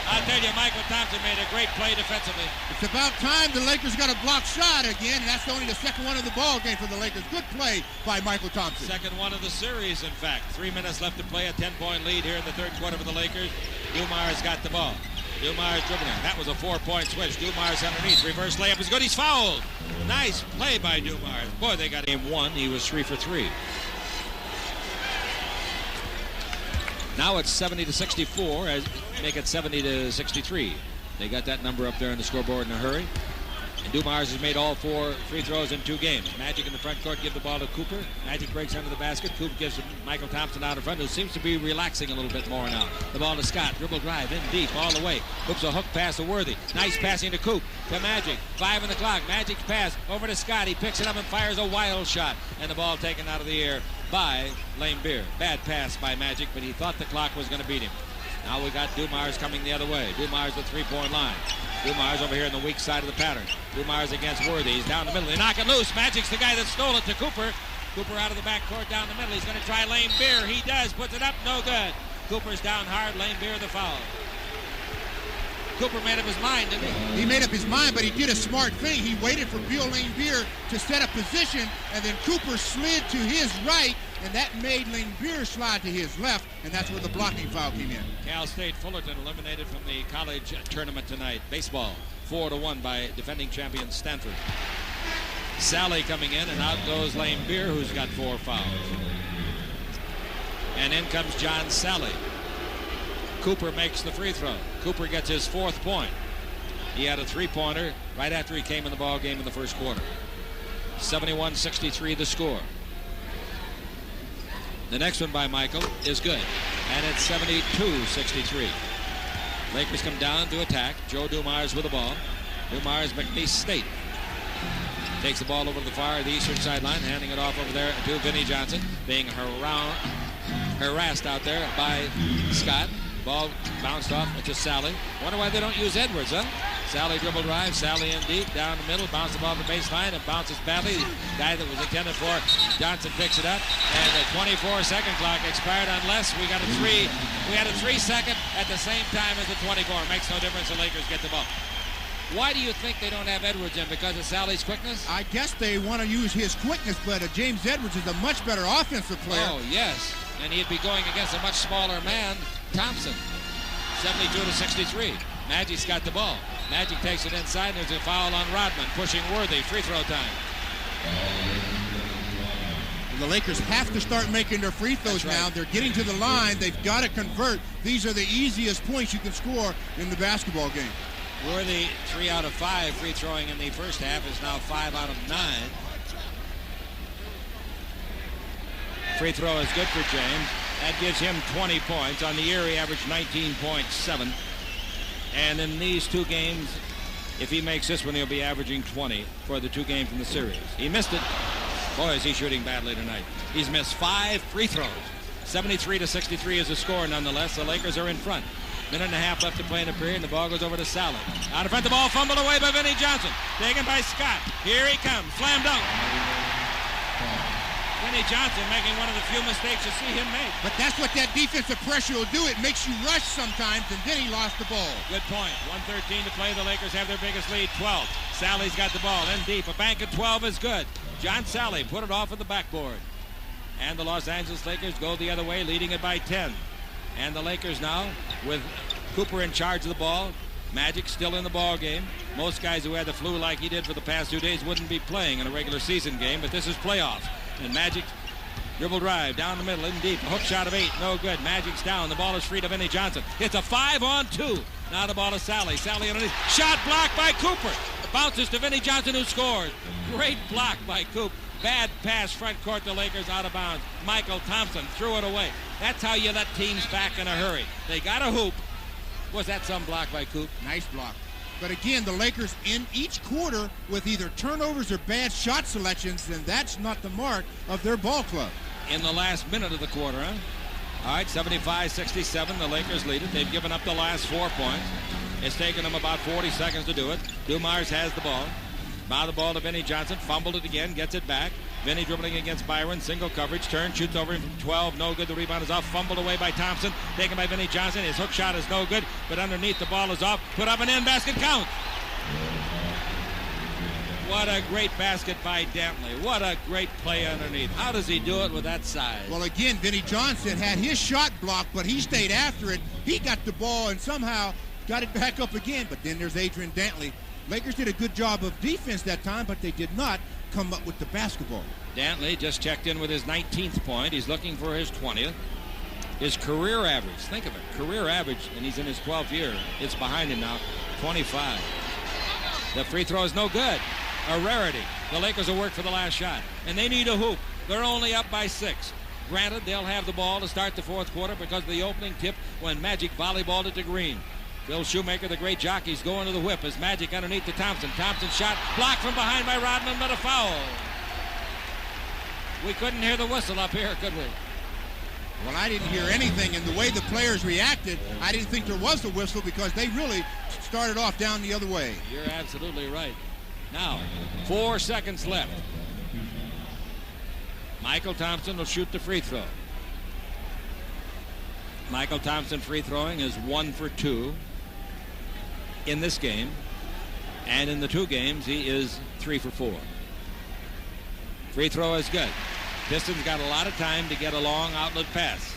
Speaker 1: I'll tell you, Michael Thompson made a great play defensively.
Speaker 2: It's about time the Lakers got a block shot again, and that's only the second one of the ball game for the Lakers. Good play by Michael Thompson.
Speaker 1: Second one of the series, in fact. 3 minutes left to play. A 10-point lead here in the third quarter for the Lakers. Dumars got the ball. Dumars dribbling. That was a 4-point switch. Dumars underneath. Reverse layup is good. He's fouled. Nice play by Dumars. Boy, they got game one. He was 3 for 3. Now it's 70-64. Make it 70-63. They got that number up there on the scoreboard in a hurry. And Dumars has made all 4 free throws in 2 games. Magic in the front court give the ball to Cooper. Magic breaks under the basket. Cooper gives Michael Thompson out in front, who seems to be relaxing a little bit more now. The ball to Scott. Dribble drive in deep all the way. Hooks a hook pass to Worthy. Nice passing to Coop. To Magic. 5 on the clock. Magic's pass over to Scott. He picks it up and fires a wild shot. And the ball taken out of the air by Lambeer. Bad pass by Magic, but he thought the clock was going to beat him. Now we got Dumars coming the other way. Dumars the 3-point line. Dumars over here in the weak side of the pattern. Dumars against Worthy. He's down the middle. They knock it loose. Magic's the guy that stole it to Cooper. Cooper out of the backcourt down the middle. He's going to try Lambeer. He does. Puts it up. No good. Cooper's down hard. Lambeer the foul. Cooper made up his mind, didn't he?
Speaker 2: He made up his mind, but he did a smart thing. He waited for Bill Lambeer to set a position, and then Cooper slid to his right, and that made Lambeer slide to his left, and that's where the blocking foul came in.
Speaker 1: Cal State Fullerton eliminated from the college tournament tonight. Baseball, 4-1 by defending champion Stanford. Sally coming in, and out goes Lambeer, who's got 4 fouls. And in comes John Sally. Cooper makes the free throw. Cooper gets his 4th point. He had a 3-pointer right after he came in the ball game in the first quarter. 71-63 the score. The next one by Michael is good, and it's 72-63. Lakers come down to attack. Joe Dumars with the ball. Dumars, McNeese State. Takes the ball over to the far the eastern sideline, handing it off over there to Vinnie Johnson, being harassed out there by Scott. Ball bounced off to Sally. Wonder why they don't use Edwards, huh? Sally dribble drive. Sally in deep, down the middle, bounce the ball to the baseline, and bounces badly. The guy that was intended for Johnson picks it up, and the 24-second clock expired unless we got a 3. We had a 3-second at the same time as the 24. Makes no difference. The Lakers get the ball. Why do you think they don't have Edwards in? Because of Sally's quickness?
Speaker 2: I guess they want to use his quickness, but James Edwards is a much better offensive player.
Speaker 1: Oh, yes. And he'd be going against a much smaller man, Thompson. 72-63. Magic's got the ball. Magic takes it inside, and there's a foul on Rodman, pushing Worthy. Free throw time.
Speaker 2: The Lakers have to start making their free throws now. They're getting to the line. They've got to convert. These are the easiest points you can score in the basketball game.
Speaker 1: Worthy, 3 out of 5 free throwing in the first half, is now 5 out of 9. Free throw is good for James. That gives him 20 points. On the year, he averaged 19.7. And in these 2 games, if he makes this one, he'll be averaging 20 for the 2 games in the series. He missed it. Boy, is he shooting badly tonight. He's missed 5 free throws. 73-63 is the score nonetheless. The Lakers are in front. Minute and a half left to play in the period, and the ball goes over to Sally. Out in front, the ball fumbled away by Vinnie Johnson. Taken by Scott. Here he comes. Slam dunk. Vinnie Johnson making one of the few mistakes you see him make.
Speaker 2: But that's what that defensive pressure will do. It makes you rush sometimes, and then he lost the ball.
Speaker 1: Good point. 1:13 to play. The Lakers have their biggest lead, 12. Sally's got the ball in deep. A bank at 12 is good. John Sally put it off at the backboard. And the Los Angeles Lakers go the other way, leading it by 10. And the Lakers now, with Cooper in charge of the ball, Magic still in the ball game. Most guys who had the flu like he did for the past 2 days wouldn't be playing in a regular season game, but this is playoffs. And Magic dribble drive down the middle, in deep. A hook shot of 8, no good. Magic's down. The ball is free to Vinnie Johnson. It's a 5-on-2. Now the ball is Sally. Sally underneath. Shot blocked by Cooper. It bounces to Vinnie Johnson, who scores. Great block by Coop. Bad pass front court. The Lakers out of bounds. Michael Thompson threw it away. That's how you let teams back in a hurry. They got a hoop. Was that some block by Coop?
Speaker 2: Nice block. But again, the Lakers in each quarter with either turnovers or bad shot selections, and that's not the mark of their ball club.
Speaker 1: In the last minute of the quarter, huh? All right, 75-67, the Lakers lead it. They've given up the last 4 points. It's taken them about 40 seconds to do it. Dumars has the ball. Now the ball to Vinnie Johnson, fumbled it again, gets it back. Vinnie dribbling against Byron, single coverage, turn, shoots over him from 12, no good. The rebound is off, fumbled away by Thompson, taken by Vinnie Johnson. His hook shot is no good, but underneath the ball is off, put up an in, basket count. What a great basket by Dantley. What a great play underneath. How does he do it with that size?
Speaker 2: Well, again, Vinnie Johnson had his shot blocked, but he stayed after it. He got the ball and somehow got it back up again, but then there's Adrian Dantley. Lakers did a good job of defense that time, but they did not come up with the basketball.
Speaker 1: Dantley just checked in with his 19th point. He's looking for his 20th. His career average, think of it, career average, and he's in his 12th year. It's behind him now, 25. The free throw is no good. A rarity. The Lakers will work for the last shot, and they need a hoop. They're only up by 6. Granted, they'll have the ball to start the fourth quarter because of the opening tip when Magic volleyballed it to Green. Phil Shoemaker, the great jockey's going to the whip as Magic underneath to Thompson. Thompson shot blocked from behind by Rodman, but a foul. We couldn't hear the whistle up here, could we?
Speaker 2: Well, I didn't hear anything, and the way the players reacted, I didn't think there was a whistle because they really started off down the other way.
Speaker 1: You're absolutely right. Now, 4 seconds left. Michael Thompson will shoot the free throw. Michael Thompson free throwing is 1 for 2 in this game, and in the 2 games he is 3 for 4. Free throw is good. Pistons got a lot of time to get a long outlet pass.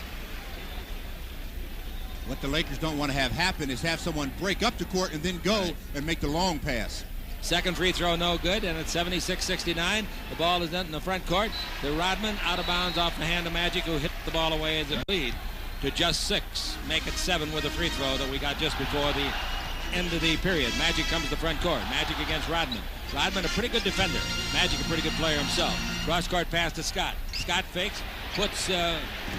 Speaker 2: What the Lakers don't want to have happen is have someone break up the court and then go and make the long pass.
Speaker 1: Second free throw no good, and it's 76-69. The ball is in the front court. The Rodman out of bounds off the hand of Magic, who hit the ball away as a lead to just 6. Make it 7 with a free throw that we got just before the end of the period. Magic comes to the front court. Magic against Rodman. Rodman a pretty good defender. Magic a pretty good player himself. Cross court pass to Scott. Scott fakes, puts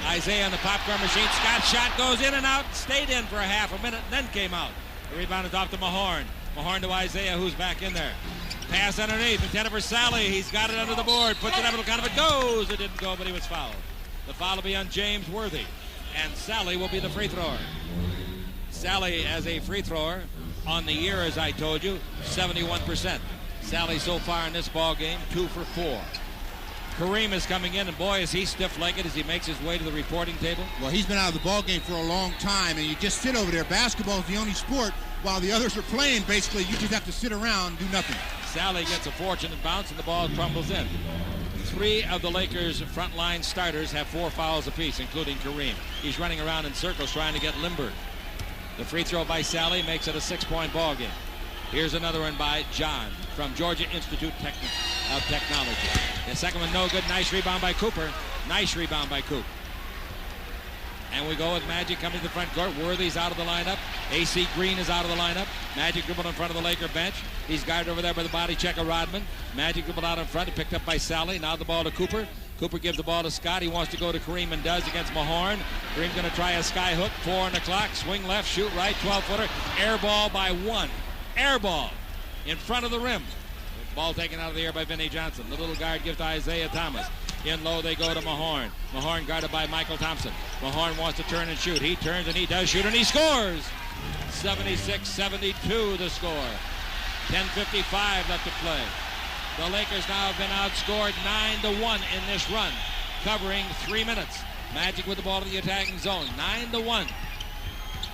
Speaker 1: Isaiah on the popcorn machine. Scott's shot goes in and out, stayed in for a half a minute, and then came out. The rebound is off to Mahorn. Mahorn to Isaiah, who's back in there. Pass underneath, intended for Sally. He's got it under the board, puts it up, it'll kind of it goes. It didn't go, but he was fouled. The foul will be on James Worthy, and Sally will be the free thrower. Sally as a free thrower on the year, as I told you, 71%. Sally so far in this ball game, 2 for 4. Kareem is coming in, and boy, is he stiff-legged as he makes his way to the reporting table.
Speaker 2: Well, he's been out of the ball game for a long time, and you just sit over there. Basketball is the only sport while the others are playing. Basically, you just have to sit around and do nothing.
Speaker 1: Sally gets a fortunate bounce, and the ball crumbles in. 3 of the Lakers' frontline starters have 4 fouls apiece, including Kareem. He's running around in circles trying to get limbered. The free throw by Sally makes it a 6-point ball game. Here's another one by John from Georgia Institute of Technology. The second one no good. Nice rebound by Cooper. Nice rebound by Coop. And we go with Magic coming to the front court. Worthy's out of the lineup. AC Green is out of the lineup. Magic dribbled in front of the Laker bench. He's guarded over there by the body check of Rodman. Magic dribbled out in front, picked up by Sally. Now the ball to Cooper. Cooper gives the ball to Scott. He wants to go to Kareem and does against Mahorn. Kareem's going to try a sky hook. 4 on the clock. Swing left, shoot right. 12-footer. Air ball by 1. Air ball in front of the rim. The ball taken out of the air by Vinnie Johnson. The little guard gives to Isaiah Thomas. In low they go to Mahorn. Mahorn guarded by Michael Thompson. Mahorn wants to turn and shoot. He turns and he does shoot and he scores. 76-72 the score. 10:55 left to play. The Lakers now have been outscored 9-1 in this run. covering 3 minutes. Magic with the ball in the attacking zone, 9-1.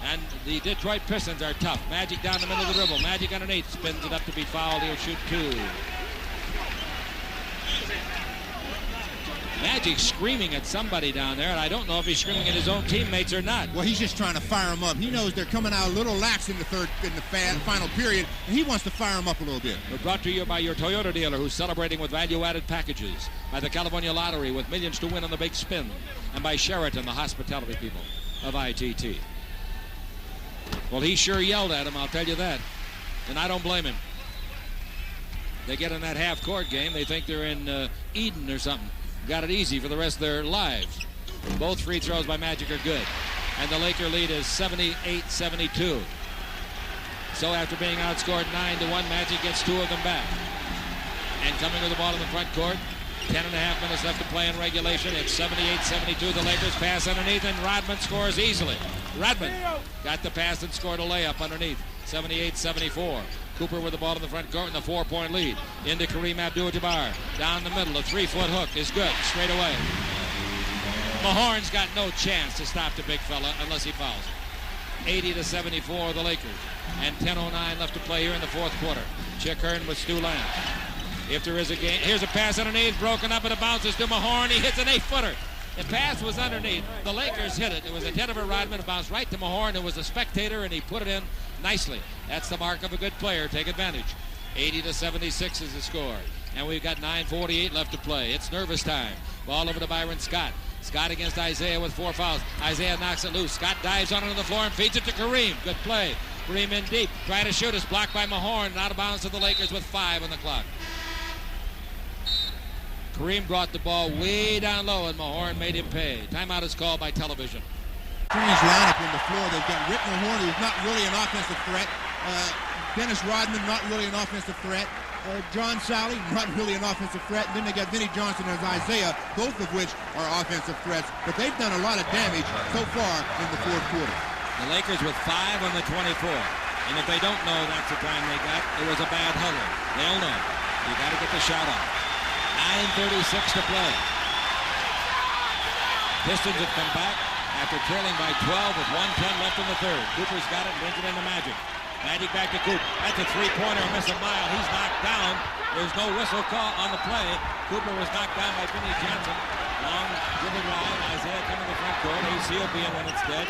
Speaker 1: And the Detroit Pistons are tough. Magic down the middle of the dribble. Magic underneath, spins it up to be fouled. He'll shoot 2. Magic screaming at somebody down there, and I don't know if he's screaming at his own teammates or not.
Speaker 2: Well, he's just trying to fire them up. He knows they're coming out a little lax in the final period, and he wants to fire them up a little bit.
Speaker 1: We're brought to you by your Toyota dealer, who's celebrating with value-added packages, by the California Lottery with millions to win on the big spin, and by Sheraton, the hospitality people of ITT. Well, he sure yelled at him, I'll tell you that, and I don't blame him. They get in that half-court game, they think they're in Eden or something. Got it easy for the rest of their lives. Both free throws by Magic are good. And the Laker lead is 78-72. So after being outscored 9-1, Magic gets 2 of them back. And coming with the ball in the front court, 10.5 minutes left to play in regulation. It's 78-72. The Lakers pass underneath, and Rodman scores easily. Rodman got the pass and scored a layup underneath. 78-74. Cooper with the ball in the front court and the 4-point lead. Into Kareem Abdul-Jabbar. Down the middle. A 3-foot hook is good. Straight away. Mahorn's got no chance to stop the big fella unless he fouls. 80-74 the Lakers. And 10:09 left to play here in the fourth quarter. Chick Hearn with Stu Lamb. If there is a game, here's a pass underneath. Broken up and it bounces to Mahorn. He hits an 8-footer. The pass was underneath. The Lakers hit it. It was a head of a Rodman. It bounced right to Mahorn. It was a spectator, and he put it in nicely. That's the mark of a good player. Take advantage. 80-76 is the score. And we've got 9:48 left to play. It's nervous time. Ball over to Byron Scott. Scott against Isaiah with 4 fouls. Isaiah knocks it loose. Scott dives on it on the floor and feeds it to Kareem. Good play. Kareem in deep. Trying to shoot. It's blocked by Mahorn. And out of bounds to the Lakers with 5 on the clock. Kareem brought the ball way down low, and Mahorn made him pay. Timeout is called by television.
Speaker 2: Strange lineup on the floor. They've got Rick Mahorn, who's not really an offensive threat. Dennis Rodman, not really an offensive threat. John Sally, not really an offensive threat. And then they got Vinnie Johnson and Isaiah, both of which are offensive threats. But they've done a lot of damage so far in the fourth quarter.
Speaker 1: The Lakers with 5 on the 24. And if they don't know that's the time they got, it was a bad huddle. They'll know. You got to get the shot off. 9:36 to play. Pistons have come back after trailing by 12 with 1:10 left in the third. Cooper's got it and brings it into Magic. Magic back to Coop. That's a 3-pointer. Miss a mile. He's knocked down. There's no whistle call on the play. Cooper was knocked down by Vinnie Johnson. Long dribble line. Isaiah coming to the front court. ACL being when it's dead.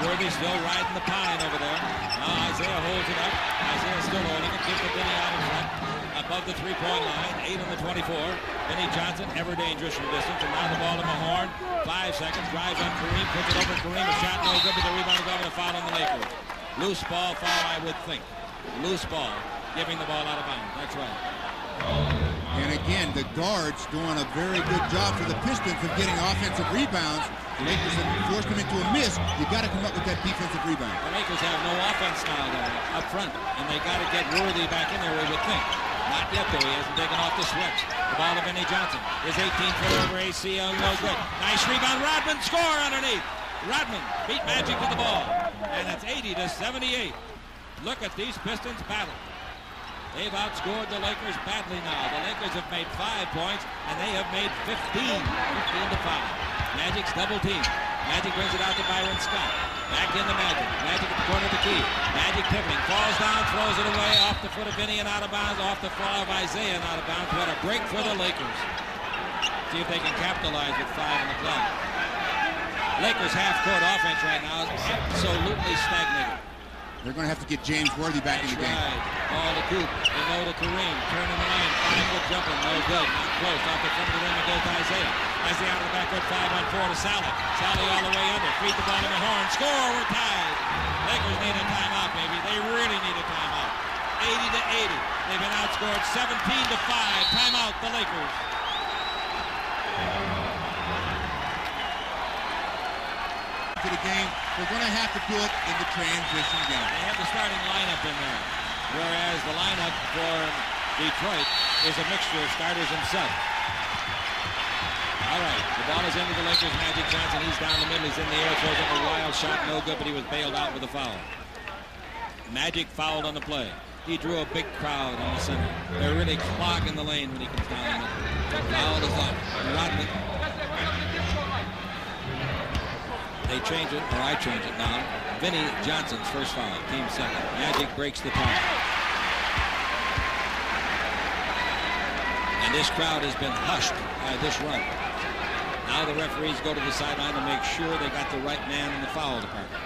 Speaker 1: Worthy still riding the pine over there. Now Isaiah holds it up. Isaiah still holding it. Gives it Vinnie out in front. Above the 3-point line. 8 on the 24. Vinnie Johnson, ever dangerous from distance. And now the ball to Mahorn. 5 seconds. Drives on Kareem. Puts it over Kareem. A shot no good, but the rebound is over the foul on the Lakers. Loose ball foul, I would think. Loose ball. Giving the ball out of bounds. That's right.
Speaker 2: And again, the guards doing a very good job for the Pistons of getting offensive rebounds. The Lakers have forced them into a miss. You got to come up with that defensive rebound.
Speaker 1: The Lakers have no offense now, though, up front. And they got to get Worthy back in there, we would think. Not yet, though. He hasn't taken off the switch. The ball to Vinnie Johnson. His 18-foot over ACL, no good. Nice rebound. Rodman score underneath. Rodman beat Magic to the ball. And it's 80-78. Look at these Pistons battle. They've outscored the Lakers badly now. The Lakers have made 5 points, and they have made 15 to 5. Magic's double team. Magic brings it out to Byron Scott. Back into Magic. Magic at the corner of the key. Magic pivoting. Falls down, throws it away off the foot of Vinnie and out of bounds. Off the foot of Isaiah and out of bounds. What a break for the Lakers. See if they can capitalize with 5 on the clock. Lakers half-court offense right now is absolutely stagnated.
Speaker 2: They're going to have to get James Worthy back in the game.
Speaker 1: Right. Ball to Coop. They go to Kareem. Turning the lane. 5-foot jumper. No good. Not close. Off the front of the rim. It goes to Isaiah. Isaiah out of the backcourt. 5-on-4 to Sally. Sally all the way under. Feed the ball to Mahorn. Score. We're tied. Lakers need a timeout, baby. They really need a timeout. 80-80. They've been outscored 17-5. Timeout, the Lakers.
Speaker 2: To the game, they're going to have to do it in the transition game.
Speaker 1: They have the starting lineup in there, whereas the lineup for Detroit is a mixture of starters and subs. All right, the ball is into the Lakers. Magic Johnson, he's down the middle, he's in the air, throws up a wild shot, no good, but he was bailed out with a foul. Magic fouled on the play. He drew a big crowd in the center. They're really clogging the lane when he comes down the middle. The foul is on Rodman. They change it, or I change it now. Vinnie Johnson's first foul, team second. Magic breaks the tie. And this crowd has been hushed by this run. Now the referees go to the sideline to make sure they got the right man in the foul department.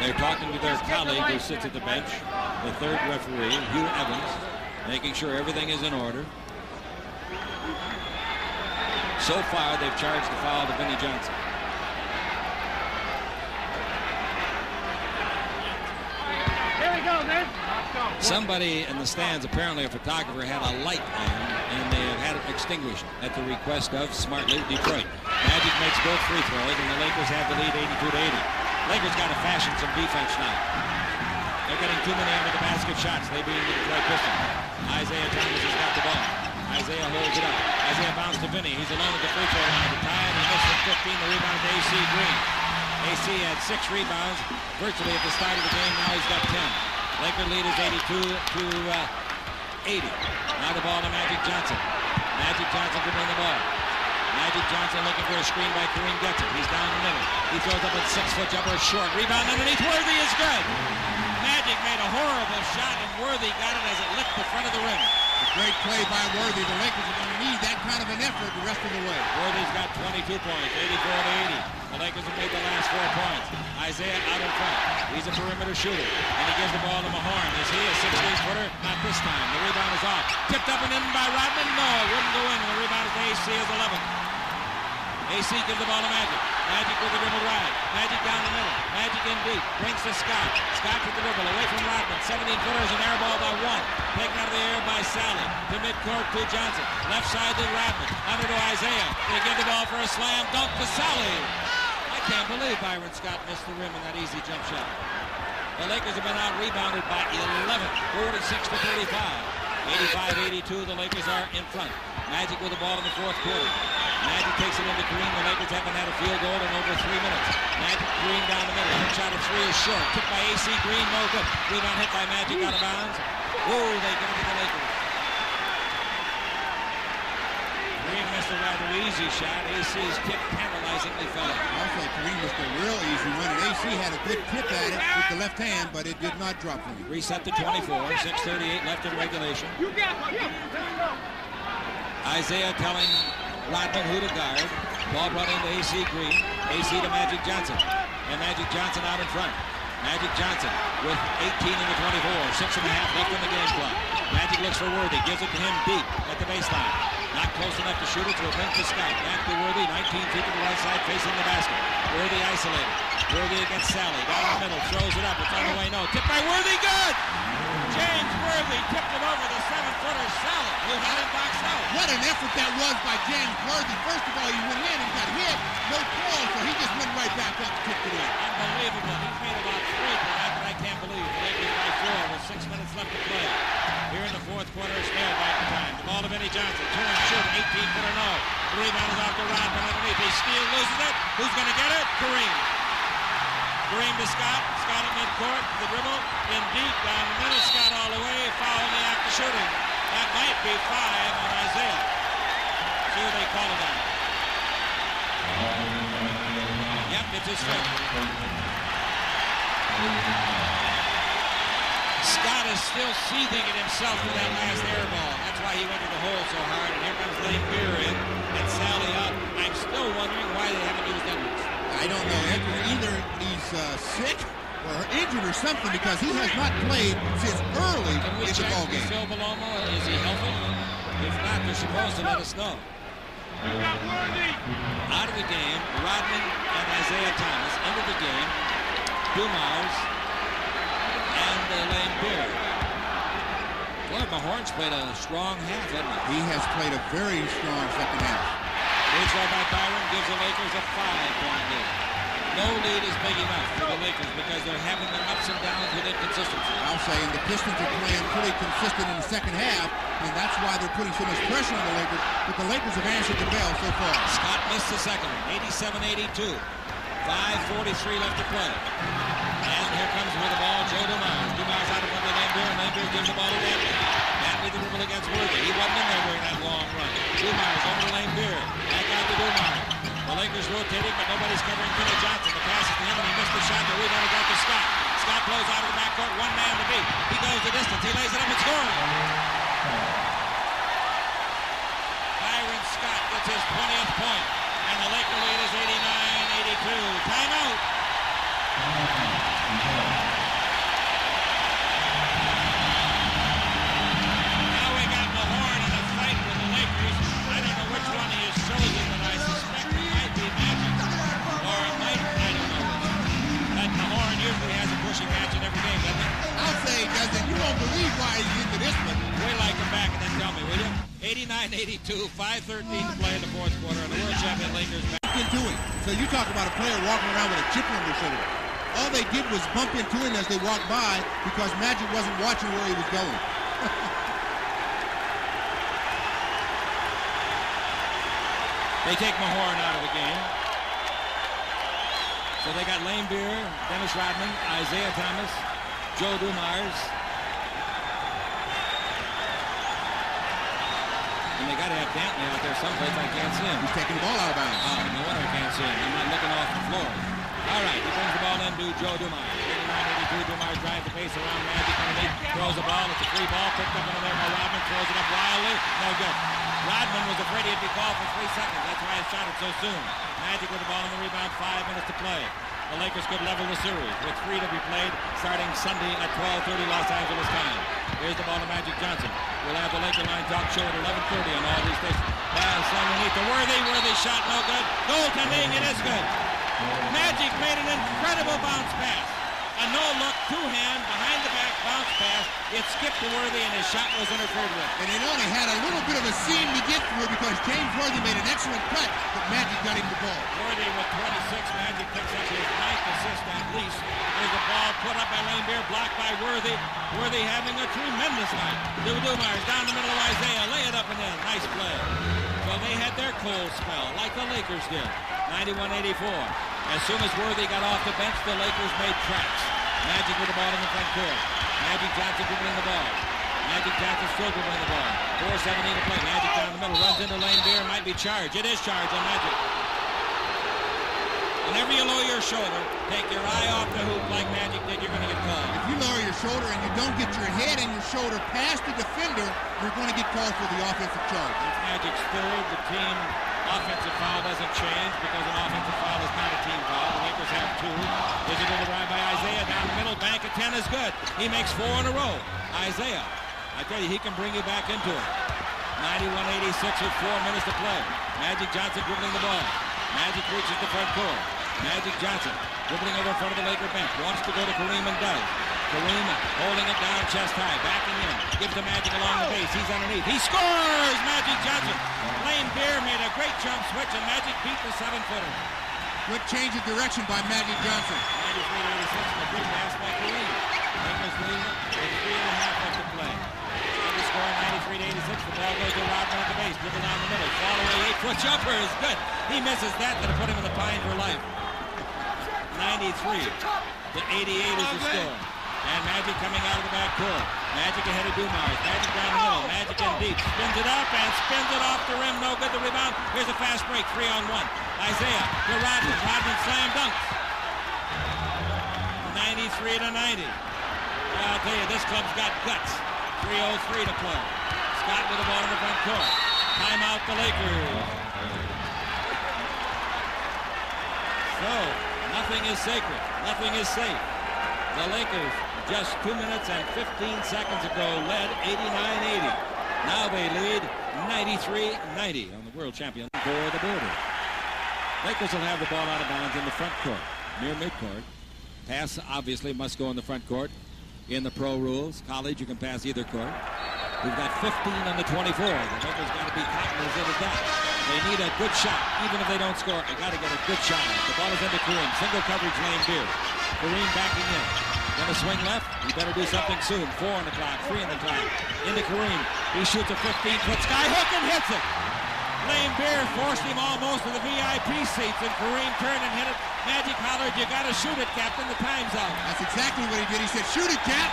Speaker 1: They're talking to their colleague who sits at the bench, the third referee, Hugh Evans, making sure everything is in order. So far, they've charged the foul to Vinnie Johnson.
Speaker 3: Here we go, man.
Speaker 1: Somebody in the stands, apparently a photographer, had a light on, and they have had it extinguished at the request of, smartly, Detroit. Magic makes both free throws, and the Lakers have the lead 82-80. Lakers got to fashion some defense now. They're getting too many under the basket shots, they being the Detroit Pistons. Isaiah Thomas has got the ball. Isaiah holds it up. Isaiah bounces to Vinnie. He's alone at the free throw line. The tie, and he missed from 15. The rebound to A.C. Green. A.C. had 6 rebounds virtually at the start of the game. Now he's got 10. Laker lead is 82-80. Now the ball to Magic Johnson. Magic Johnson can win the ball. Magic Johnson looking for a screen by Kareem gets it. He's down the middle. He throws up a 6-foot jumper short. Rebound underneath. Worthy is good. Magic made a horrible shot, and Worthy got it as it licked the front of the rim.
Speaker 2: A great play by Worthy. The Lakers are going to need that kind of an effort the rest of the way.
Speaker 1: Worthy's got 22 points, 84-80. The Lakers have made the last 4 points. Isaiah out in front. He's a perimeter shooter, and he gives the ball to Mahorn. Is he a 16-footer? Not this time. The rebound is off. Tipped up and in by Rodman. No, it wouldn't go in. And the rebound is to AC is 11. AC gives the ball to Magic. Magic with the dribble drive. Magic down the middle. Magic in deep. Brings to Scott. Scott with the dribble away from Rodman. 17-footers, an air ball by 1. Taken out of the air by Sally. To midcourt to Johnson. Left side to Rodman. Under to Isaiah. They give the ball for a slam dunk to Sally. I can't believe Byron Scott missed the rim in that easy jump shot. The Lakers have been out-rebounded by 11. 46-35. 85-82. The Lakers are in front. Magic with the ball in the fourth quarter. Magic takes it into Kareem. The Lakers haven't had a field goal in over 3 minutes. Magic, Kareem down the middle. Hit shot of 3 is short. Kicked by A.C. Green, no good. Rebound hit by Magic out of bounds. Whoa, they give it to the Lakers. Kareem missed a rather easy shot. A.C.'s kick tantalizingly fell.
Speaker 2: Also, Kareem missed a real easy one, and A.C. had a good tip at it with the left hand, but it did not drop from him.
Speaker 1: Reset to 24. 6:38 left in regulation.
Speaker 3: You got it.
Speaker 1: Isaiah telling Rodman who to guard. Ball brought into A.C. Green. A.C. to Magic Johnson. And Magic Johnson out in front. Magic Johnson with 18 in the 24. 6.5 left in the game clock. Magic looks for Worthy. Gives it to him deep at the baseline. Not close enough to shoot it, so it brings to Scott. Back to Worthy. 19 feet to the right side facing the basket. Worthy isolated. Worthy against Sally. Down the middle. Throws it up. It's on the way. No. Tipped by Worthy. Good! James Worthy tipped it over the 7-footer Sally, who had it boxed out.
Speaker 2: What an effort that was by James Worthy. First of all, he went in and got hit. No call, so he just went right back up and kicked it in.
Speaker 1: Unbelievable. He's made about 3 tonight, but I can't believe the Lakers by 4 with 6 minutes left to play. Here in the fourth quarter, it's nailed back in time. The ball to Vinnie Johnson. Turn and shoot. 18-footer no. The rebound is off to Rodman underneath. He steals, loses it. Who's going to get it? Kareem. Kareem to Scott. Scott at midcourt. The dribble. In deep. Down the middle. Scott all the way. Foul in the act of shooting. That might be 5 on Isaiah. See what they call it on. Yep, it's his fifth. Scott is still seething it himself for that last air ball. That's why he went to the hole so hard. And here comes Lambeer in and Sally out. I'm still wondering why they haven't used Edwards.
Speaker 2: I don't know. Either he's sick or injured or something, because he has not played since early
Speaker 1: Can we
Speaker 2: in the
Speaker 1: check
Speaker 2: ball game.
Speaker 1: Phil Belomo? Is he healthy? If not, they're supposed to let us know. Out of the game, Rodman and Isaiah Thomas. Into the game, Dumars and Lambeer. Boy, Mahorn's played a strong half, hasn't he?
Speaker 2: He has played a very strong second half.
Speaker 1: Free throw by Byron gives the Lakers a 5-point lead. No lead is big enough for the Lakers because they're having their ups and downs with inconsistency.
Speaker 2: I'll say, and the Pistons are playing pretty consistent in the second half, and that's why they're putting so much pressure on the Lakers. But the Lakers have answered the bell so far.
Speaker 1: Scott missed the second one, 87-82. 5:43 left to play. And here comes with the ball, Joe Dumars. Dumars out in front of Lambeer, and Lambeer gives the ball to Dantley. Dantley the dribble against Worthy. He wasn't in there during that long run. Dumars over to Lambeer. Back out to Dumars. The Lakers Lakers rotating, but nobody's covering Vinnie Johnson. The pass is to him, and he missed the shot. The rebound got to Scott. Scott blows out of the backcourt. One man to beat. He goes the distance. He lays it up and scores. Byron Scott gets his 20th point, and the Laker lead is 89-82. Timeout. Now we got Mahorn in a fight with the Lakers. I don't know which one he is chosen, but I suspect it might be Magic, or it might, I don't know which. But Mahorn usually has a pushing match in every game, doesn't he?
Speaker 2: I'll say he doesn't. You won't believe why he's into this one.
Speaker 1: Wait till I come back and then tell me, will you? 89-82, 5:13 to play in the fourth quarter, and the world champion Lakers back
Speaker 2: into it. So you talk about a player walking around with a chip on their shoulder. All they did was bump into him as they walked by because Magic wasn't watching where he was going.
Speaker 1: They take Mahorn out of the game. So they got Lambeer, Dennis Rodman, Isaiah Thomas, Joe Dumars. And they got to have Dantley out there someplace. I can't see him.
Speaker 2: He's taking the ball out of bounds.
Speaker 1: Oh, no wonder I can't see him. I'm not looking off the floor. All right, he brings the ball in to Joe Dumars. 89-82, Dumars drives the pace around Magic underneath. Throws the ball. It's a free ball. Picked up in there by Rodman. Throws it up wildly. No good. Rodman was afraid he'd be called for 3 seconds. That's why he shot it so soon. Magic with the ball on the rebound. 5 minutes to play. The Lakers could level the series with 3 to be played starting Sunday at 12:30 Los Angeles time. Here's the ball to Magic Johnson. We'll have the Laker line talk show at 11:30 on all these stations. Pass underneath the Worthy shot, no good. Goaltending, it is good. Magic made an incredible bounce pass. A no-look, two-hand, behind-the-back bounce pass. It skipped to Worthy, and his shot was interfered with.
Speaker 2: And it only had a little bit of a seam to get through because James Worthy made an excellent cut, but Magic got him the ball.
Speaker 1: Worthy with 26. Magic picks up his 9th assist at least. There's a ball put up by Lambeer, blocked by Worthy. Worthy having a tremendous night. Dumars down the middle of Isaiah. Lay it up and in. Nice play. So they had their cold spell, like the Lakers did. 91-84. As soon as Worthy got off the bench, the Lakers made tracks. Magic with the ball in the front court. Magic Johnson dribbling the ball. Magic Johnson still dribbling the ball. 4:17 to play. Magic down the middle. Runs into Lambeer. Might be charged. It is charged on Magic. Whenever you lower your shoulder, take your eye off the hoop like Magic did, you're going to get called.
Speaker 2: If you lower your shoulder and you don't get your head and your shoulder past the defender, you're going to get called for the offensive charge.
Speaker 1: It's Magic's third. The team offensive foul doesn't change because an offensive foul is not a team foul. The Lakers have 2. Digital to drive by Isaiah down the middle. Bank at 10 is good. He makes 4 in a row. Isaiah, I tell you, he can bring you back into it. 91-86 with 4 minutes to play. Magic Johnson dribbling the ball. Magic reaches the front court. Magic Johnson dribbling over in front of the Laker bench. Wants to go to Kareem and does. Kareem holding it down chest high. Backing in. Gives the Magic along the base. He's underneath. He scores! Magic Johnson. Lambeer made a great jump switch and Magic beat the 7-footer.
Speaker 2: Good change of direction by Magic Johnson.
Speaker 1: 93-86 and a good pass by Kareem. Lakers lead with 3.5 left to play. Lakers score 93-86. The ball goes to Rodman at the base. Dribble down the middle. Fall away 8-foot jumper is good. He misses that. That'll put him in the pine for life. 93-88 is the score. And Magic coming out of the back court. Magic ahead of Dumars. Magic down the middle. Magic in deep. Spins it up and spins it off the rim. No good. The rebound. Here's a fast break. 3-on-1. Isaiah to Rodman. Rodman slam dunks. 93-90. I'll tell you, this club's got guts. 3:03 to play. Scott with the ball in the front court. Timeout the Lakers. So, nothing is sacred. Nothing is safe. The Lakers, just 2 minutes and 15 seconds ago, led 89-80. Now they lead 93-90 on the world champion for the border. Lakers will have the ball out of bounds in the front court, near midcourt. Pass, obviously, must go in the front court. In the pro rules, college, you can pass either court. We've got 15 on the 24. The Lakers got to be cognizant of that. They need a good shot, even if they don't score. They got to get a good shot. The ball is into Kareem. Single coverage Lambeer. Kareem backing in. Gonna swing left. You better do something soon. 4 on the clock, 3 on the clock. Into Kareem. He shoots a 15-foot sky hook and hits it. Lambeer forced him almost to the VIP seats, and Kareem turned and hit it. Magic hollered, "You got to shoot it, Captain. The time's out."
Speaker 2: That's exactly what he did. He said, "Shoot it, Cap."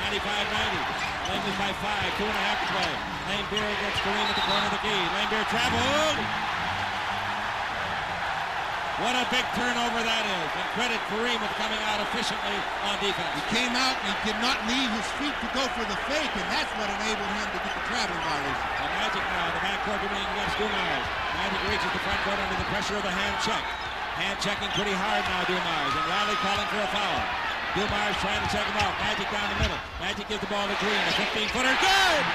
Speaker 1: 95-90. Lakers by 5. 2.5 to play. Lambeer against Kareem at the corner of the key. Lambeer traveled. What a big turnover that is. And credit Kareem with coming out efficiently on defense.
Speaker 2: He came out and he did not leave his feet to go for the fake, and that's what enabled him to get the traveling violation.
Speaker 1: The Magic now, the backcourt doing against Dumars. Magic reaches the front court under the pressure of the hand check. Hand checking pretty hard now, Dumars. And Riley calling for a foul. Dumars trying to check him out. Magic down the middle. Magic gives the ball to Green. A 15-footer. Good!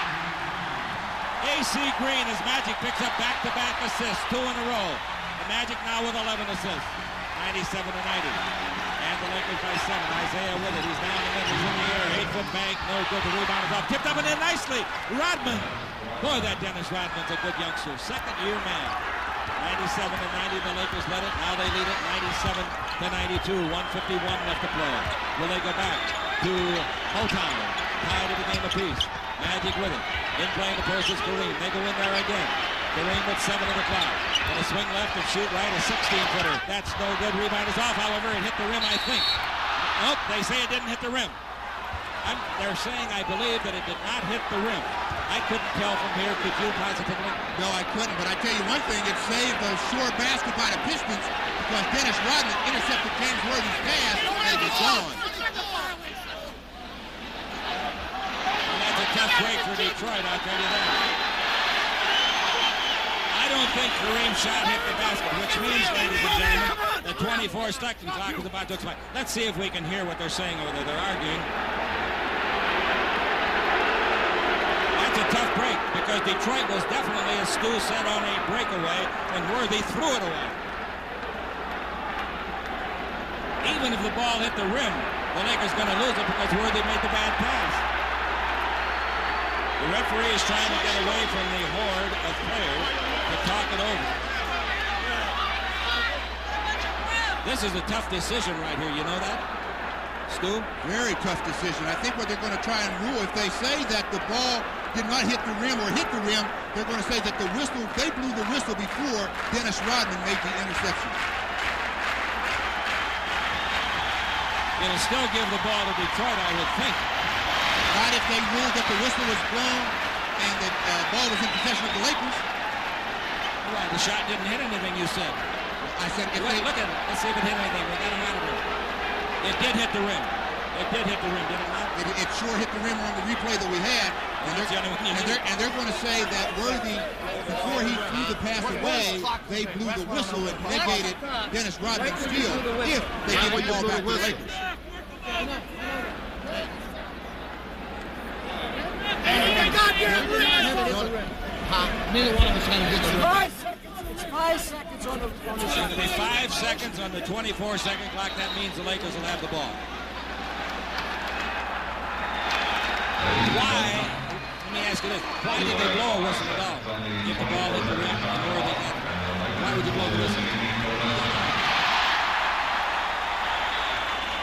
Speaker 1: A.C. Green as Magic picks up back-to-back assists, 2 in a row. The Magic now with 11 assists, 97-90. And the Lakers by 7. Isaiah with it. He's down the middle. He's in the air. 8-foot bank. No good. The rebound is off. Tipped up and in nicely. Rodman. Boy, that Dennis Rodman's a good youngster. Second-year man. 97-90. The Lakers led it. Now they lead it 97-92. 151 left to play. Will they go back to Motown? Tied of the game apiece. Magic with it. In play the post is Kareem. They go in there again. Kareem with 7 on the clock. Gonna swing left and shoot right. A 16-footer. That's no good. Rebound is off. However, it hit the rim, I think. Nope, they say it didn't hit the rim. They're saying, I believe, that it did not hit the rim. I couldn't tell from here. Could you positively?
Speaker 2: No, I couldn't. But I tell you one thing. It saved those short basket by the Pistons because Dennis Rodman intercepted James Worthy's pass and it's gone.
Speaker 1: That's a tough break for Detroit, I'll tell you that. I don't think Kareem's shot hit the basket, which means, ladies and gentlemen, the 24-second clock is about to expire. Let's see if we can hear what they're saying over there. They're arguing. That's a tough break because Detroit was definitely, as Stu said, on a breakaway when Worthy threw it away. Even if the ball hit the rim, the Lakers going to lose it because Worthy made the bad pass. The referee is trying to get away from the horde of players to talk it over. This is a tough decision right here, you know that? Stu?
Speaker 2: Very tough decision. I think what they're going to try and rule, if they say that the ball did not hit the rim or hit the rim, they're going to say that the whistle, they blew the whistle before Dennis Rodman made the interception.
Speaker 1: It'll still give the ball to Detroit, I would think.
Speaker 2: Not if they ruled that the whistle was blown and the ball was in possession of the Lakers.
Speaker 1: Well, the shot didn't hit anything, you said.
Speaker 2: I said, if
Speaker 1: look at it. Let's see if it hit anything. We got a monitor. It did hit the rim. It did hit the rim, did it not?
Speaker 2: It sure hit the rim on the replay that we had. And they're going to say that Worthy, before he threw the pass away, they blew the whistle and negated Dennis Rodman's steal if they gave the ball back to the Lakers.
Speaker 4: Neither one of us had a good shot.
Speaker 3: 5 seconds on the
Speaker 1: It's going to be 5 seconds on the 24-second clock. That means the Lakers will have the ball. Why? Let me ask you this. Why did they blow a whistle at all? If the ball hit the rim and Worthy got it. Why would you blow the whistle?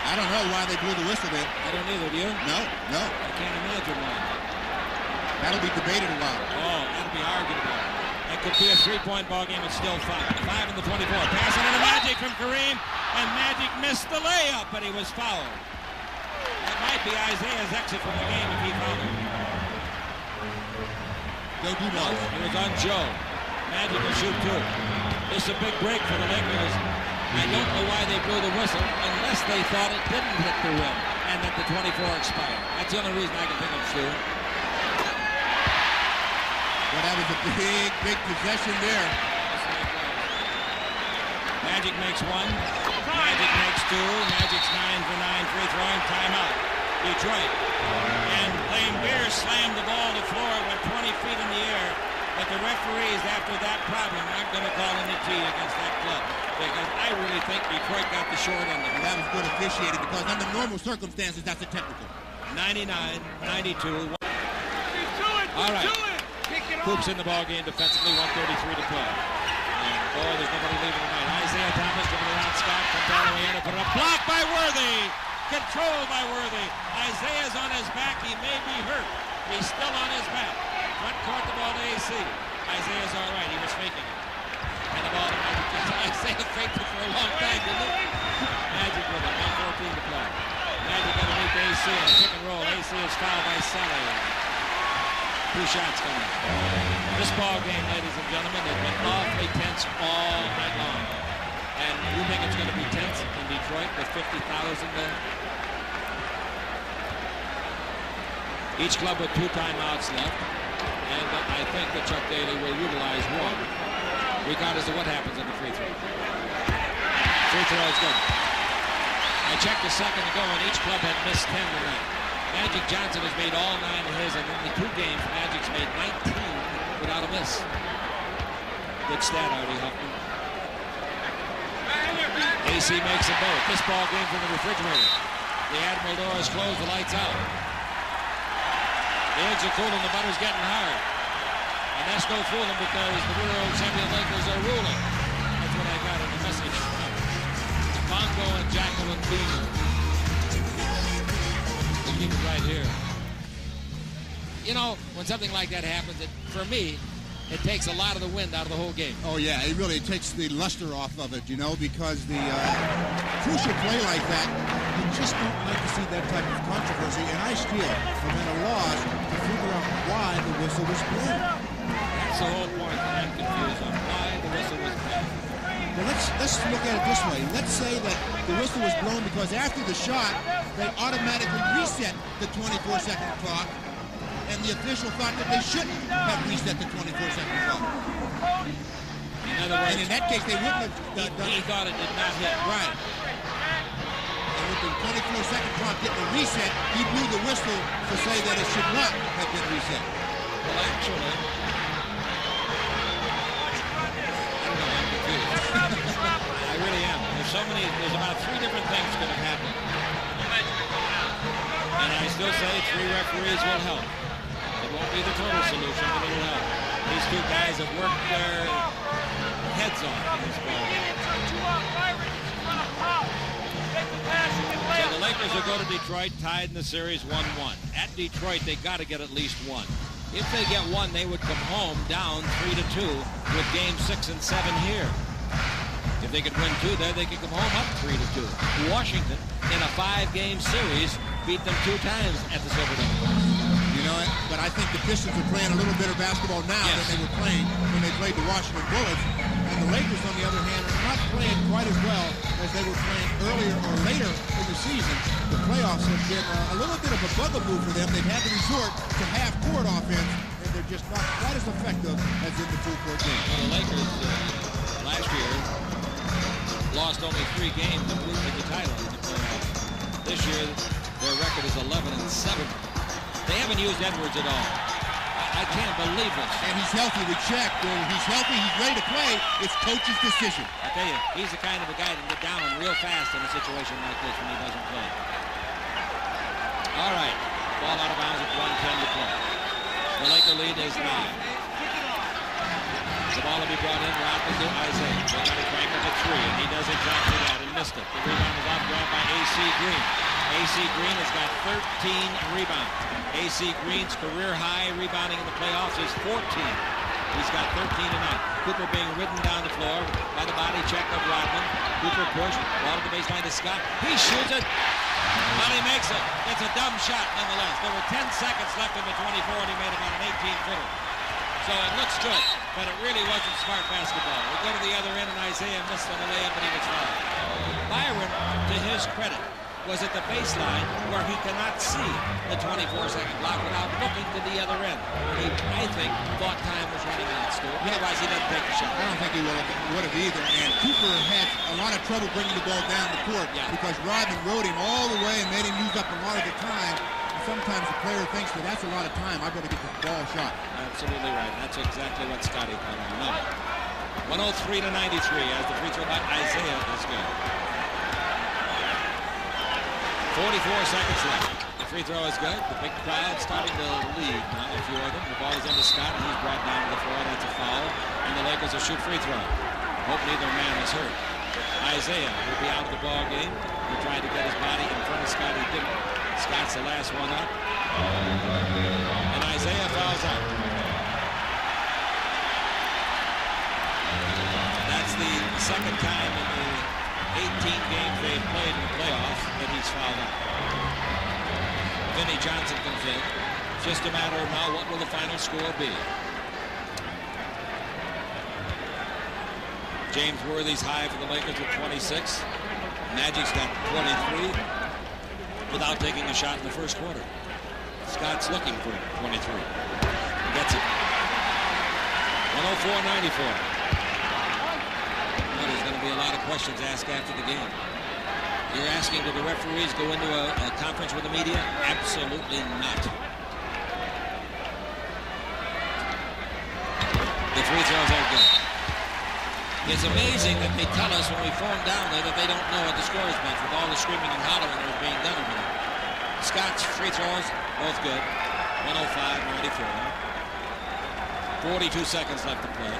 Speaker 2: I don't know why they blew the whistle then.
Speaker 1: I don't either, do you?
Speaker 2: No.
Speaker 1: I can't imagine why.
Speaker 2: That'll be debated a while.
Speaker 1: Oh, that'll be argued about. That could be a three-point ball game. It's still 5. 5 in the 24. Passing into Magic from Kareem, and Magic missed the layup, but he was fouled. That might be Isaiah's exit from the game if he fouled him.
Speaker 2: Go Dumars.
Speaker 1: It was on Joe. Magic will shoot 2. This is a big break for the Lakers. I don't know why they blew the whistle unless they thought it didn't hit the rim and that the 24 expired. That's the only reason I can think of, Stu.
Speaker 2: Well, that was a big possession there.
Speaker 1: Magic makes 1. Magic makes 2. Magic's 9 for 9 free throwing. Timeout. Detroit. And Lambeer slammed the ball to the floor. It went 20 feet in the air. But the referees, after that problem, aren't going to call any T against that club. Because I really think Detroit got the short end of it.
Speaker 2: That was good officiating because under normal circumstances, that's a technical.
Speaker 1: 99-92. All right. Hoops in the ball game defensively, 1:33 to play. And boy, there's nobody leaving tonight. Isaiah Thomas giving it around Scott. Comes all the way in and put it up. Blocked by Worthy. Controlled by Worthy. Isaiah's on his back. He may be hurt. He's still on his back. Front court the ball to AC. Isaiah's all right. He was faking it. And the ball to Magic. Isaiah faked it for a long time, didn't he? Magic with it. 1:14 to play. Magic underneath AC on a pick and roll. AC is fouled by Sally. 2 shots coming. This ball game, ladies and gentlemen, has been awfully tense all night long. And in Detroit with 50,000 there. Each club with 2 timeouts left, and I think that Chuck Daly will utilize one, regardless of what happens on the free throw. Free throw is good. I checked a second ago, and each club had missed 10 tonight. Magic Johnson has made all 9 of his, and in the 2 games, Magic's made 19 without a miss. Good stat, Artie Huffman. AC makes a both. This ball game from the refrigerator. The Admiral door is closed, the lights out. The eggs are cooling, the butter's getting hard. And that's no fooling because the World Champion Lakers are ruling. That's what I got in the message. Bongo and Jacqueline Beamer. We'll keep it right here. You know, when something like that happens, for me, it takes a lot of the wind out of the whole game.
Speaker 2: Oh, yeah, it really takes the luster off of it, you know, because the crucial play like that, you just don't like to see that type of controversy. And I still am at a loss to figure out why the whistle was blown.
Speaker 1: That's the whole point that I'm confused on, why the whistle was blown.
Speaker 2: Well, let's look at it this way. Let's say that the whistle was blown because after the shot, they automatically reset the 24-second clock, and the official thought that they shouldn't have reset the 24-second clock.
Speaker 1: In other words,
Speaker 2: and in that case, they wouldn't have done it.
Speaker 1: He thought it did not hit.
Speaker 2: Right. And with the 24-second clock getting a reset, he blew the whistle to say that it should not have been reset.
Speaker 1: Well, actually, I don't know, I'm confused. I really am. There's about 3 different things that have happened. And I still say 3 referees will help. It won't be the total solution, but it'll help. These 2 guys have worked their heads off in this ball. So the Lakers will go to Detroit tied in the series 1-1. At Detroit, they got to get at least 1. If they get 1, they would come home down 3-2 with games 6 and 7 here. If they could win 2 there, they could come home up 3-2. Washington, in a 5-game series, beat them 2 times at the Silverdome.
Speaker 2: You know, but I think the Pistons are playing a little better basketball now than they were playing when they played the Washington Bullets. And the Lakers, on the other hand, are not playing quite as well as they were playing earlier or later in the season. The playoffs have been a little bit of a bugaboo for them. They've had to resort to half-court offense, and they're just not quite as effective as in the full-court game.
Speaker 1: Well, the Lakers last year lost only 3 games to move to the title in the playoffs. This year, their record is 11-7. They haven't used Edwards at all. I can't believe this.
Speaker 2: And he's healthy. We checked. He's healthy. He's ready to play. It's coach's decision.
Speaker 1: I tell you, he's the kind of a guy that can get down real fast in a situation like this when he doesn't play. All right. Ball out of bounds with 1:10 to play. The Laker lead is 9. The ball will be brought in. Rodman to Isaiah. They got to crank up a 3, and he does exactly that and missed it. The rebound is off grab by A.C. Green. A.C. Green has got 13 rebounds. A.C. Green's career high rebounding in the playoffs is 14. He's got 13 tonight. Cooper being ridden down the floor by the body check of Rodman. Cooper pushed. Ball to the baseline to Scott. He shoots it. But he makes it. It's a dumb shot nonetheless. There were 10 seconds left in the 24, and he made about an 18-footer. So it looks good, but it really wasn't smart basketball. We go to the other end, and Isaiah missed on the layup, but he was fouled. Byron, to his credit, was at the baseline where he cannot see the 24-second clock without looking to the other end. He, I think, thought time was running out, Stu. Otherwise, he doesn't take the shot.
Speaker 2: I don't think he would have either. And Cooper had a lot of trouble bringing the ball down the court because Rodman rode him all the way and made him use up a lot of the time. And sometimes the player thinks that that's a lot of time. I better get the ball shot.
Speaker 1: Absolutely right. That's exactly what Scotty thought on. No. 103 to 93 as the free throw by Isaiah is good. 44 seconds left. The free throw is good. The big crowd starting to lead now, a few of them. The ball is into Scott, and he's brought down to the floor. That's a foul. And the Lakers will shoot free throw. Hope neither man is hurt. Isaiah will be out of the ball game. He tried to get his body in front of Scott. He didn't. Scott's the last one up. And Isaiah fouls out. That's the second time in the 18 games they've played in the playoffs that he's fouled out. Vinnie Johnson comes in. Just a matter of now, what will the final score be? James Worthy's high for the Lakers with 26. Magic's got 23 without taking a shot in the first quarter. Scott's looking for 23. Gets it. 104-94. Well, there's going to be a lot of questions asked after the game. You're asking, do the referees go into a conference with the media? Absolutely not. The free throws are good. It's amazing that they tell us when we phone down there that they don't know at the scorer's bench with all the screaming and hollering that was being done over there. Scott's free throws, both good. 105-94. 42 seconds left to play.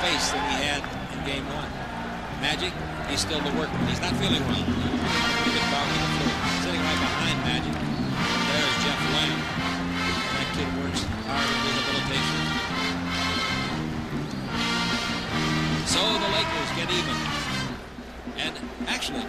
Speaker 1: Face that we had in game one. Magic, he's still the workman. He's not feeling well. Pretty good dog on the floor. Sitting right behind Magic. There's Jeff Lamb. That kid works hard at rehabilitation. So the Lakers get even. And actually,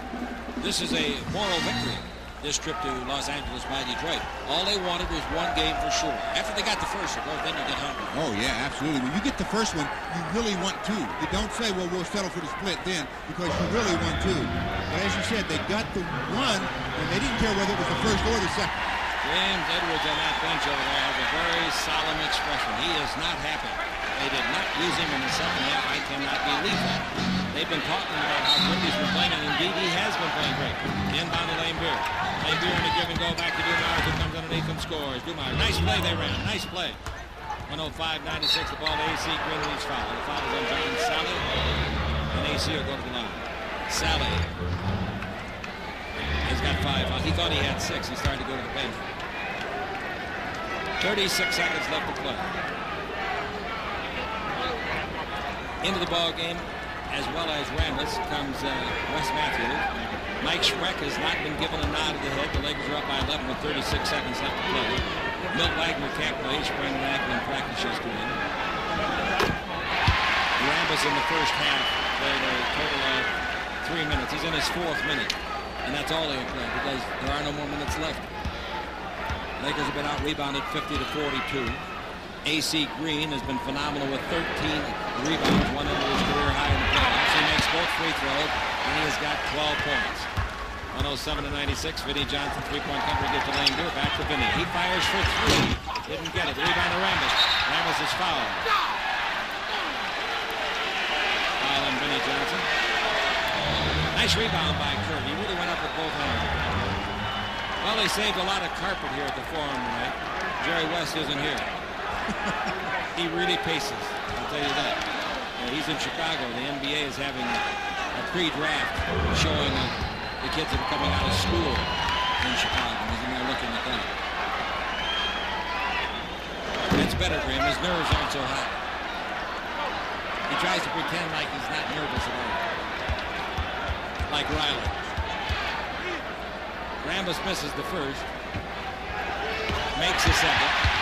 Speaker 1: this is a moral victory, this trip to Los Angeles by Detroit. All they wanted was one game for sure. After they got the first, of course, then you get hungry.
Speaker 2: Oh, yeah, absolutely. When you get the first one, you really want two. You don't say, well, we'll settle for the split then, because you really want two. But as you said, they got the one, and they didn't care whether it was the first or the second.
Speaker 1: James Edwards on that bench over there has a very solemn expression. He is not happy. They did not use him in the second half. I cannot believe that. They've been talking about how good he's been playing, and indeed he has been playing great. Inbound to Lambeer. Lambeer in a give and go back to Dumars, who comes underneath and scores. Dumars, nice play they ran, nice play. 105-96, the ball to AC Green, leads foul. The foul is on John Sally, and AC will go to the line. Sally has got 5. He thought he had 6. He started to go to the bench. 36 seconds left to play. Into the ball game, as well as Rambis, comes Wes Matthews. Mike Schreck has not been given a nod of the head. The Lakers are up by 11 with 36 seconds left to play. Milt Wagner can't play. He sprained an ankle in practice yesterday. Rambis in the first half played a total of 3 minutes. He's in his 4th minute, and that's all he'll play because there are no more minutes left. Lakers have been out-rebounded 50-42. AC Green has been phenomenal with 13 rebounds, one under his career high in the playoffs. He makes both free throws, and he has got 12 points. 107-96, Vinnie Johnson, three-point cover gets to Lambeer, back to Vinnie. He fires for 3, didn't get it. Rebound to Rambis. Rambis is fouled. Foul on Vinnie Johnson. Nice rebound by Kirk. He really went up with both hands. Well, they saved a lot of carpet here at the Forum tonight. Jerry West isn't here. He really paces, I'll tell you that. He's in Chicago. The NBA is having a pre-draft showing the kids that are coming out of school in Chicago. He's in there looking at that. That's better for him. His nerves aren't so hot. He tries to pretend like he's not nervous at all. Like Riley. Rambis misses the first. Makes the second.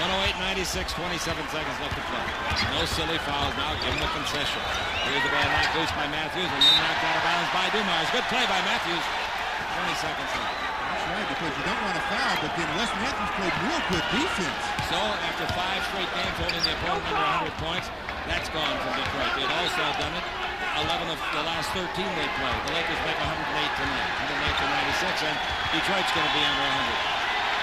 Speaker 1: 108-96, 27 seconds left to play. No silly fouls now. Give him a concession. Here's the ball knocked loose by Matthews and then knocked out of bounds by Dumars. Good play by Matthews. 20 seconds left.
Speaker 2: That's right, because you don't want to foul, but then Wes Matthews played real good defense.
Speaker 1: So after 5 straight games holding the opponent under 100 points, that's gone from Detroit. They'd also done it 11 of the last 13 they played. The Lakers make 108 tonight, 108-96, and Detroit's going to be under 100.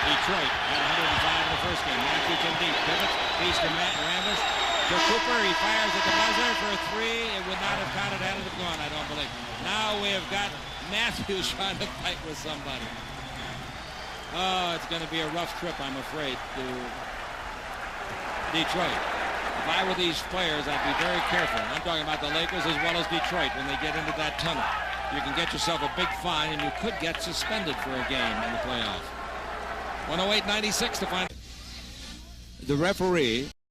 Speaker 1: Detroit had 105 in the first game. Matthews in deep. Pivots. Feeds to Rambis. To Cooper. He fires at the buzzer for 3. It would not have counted had it gone, I don't believe. Now we have got Matthews trying to fight with somebody. Oh, it's going to be a rough trip, I'm afraid, to Detroit. If I were these players, I'd be very careful. I'm talking about the Lakers as well as Detroit when they get into that tunnel. You can get yourself a big fine, and you could get suspended for a game in the playoffs. 108-96 to find. The referee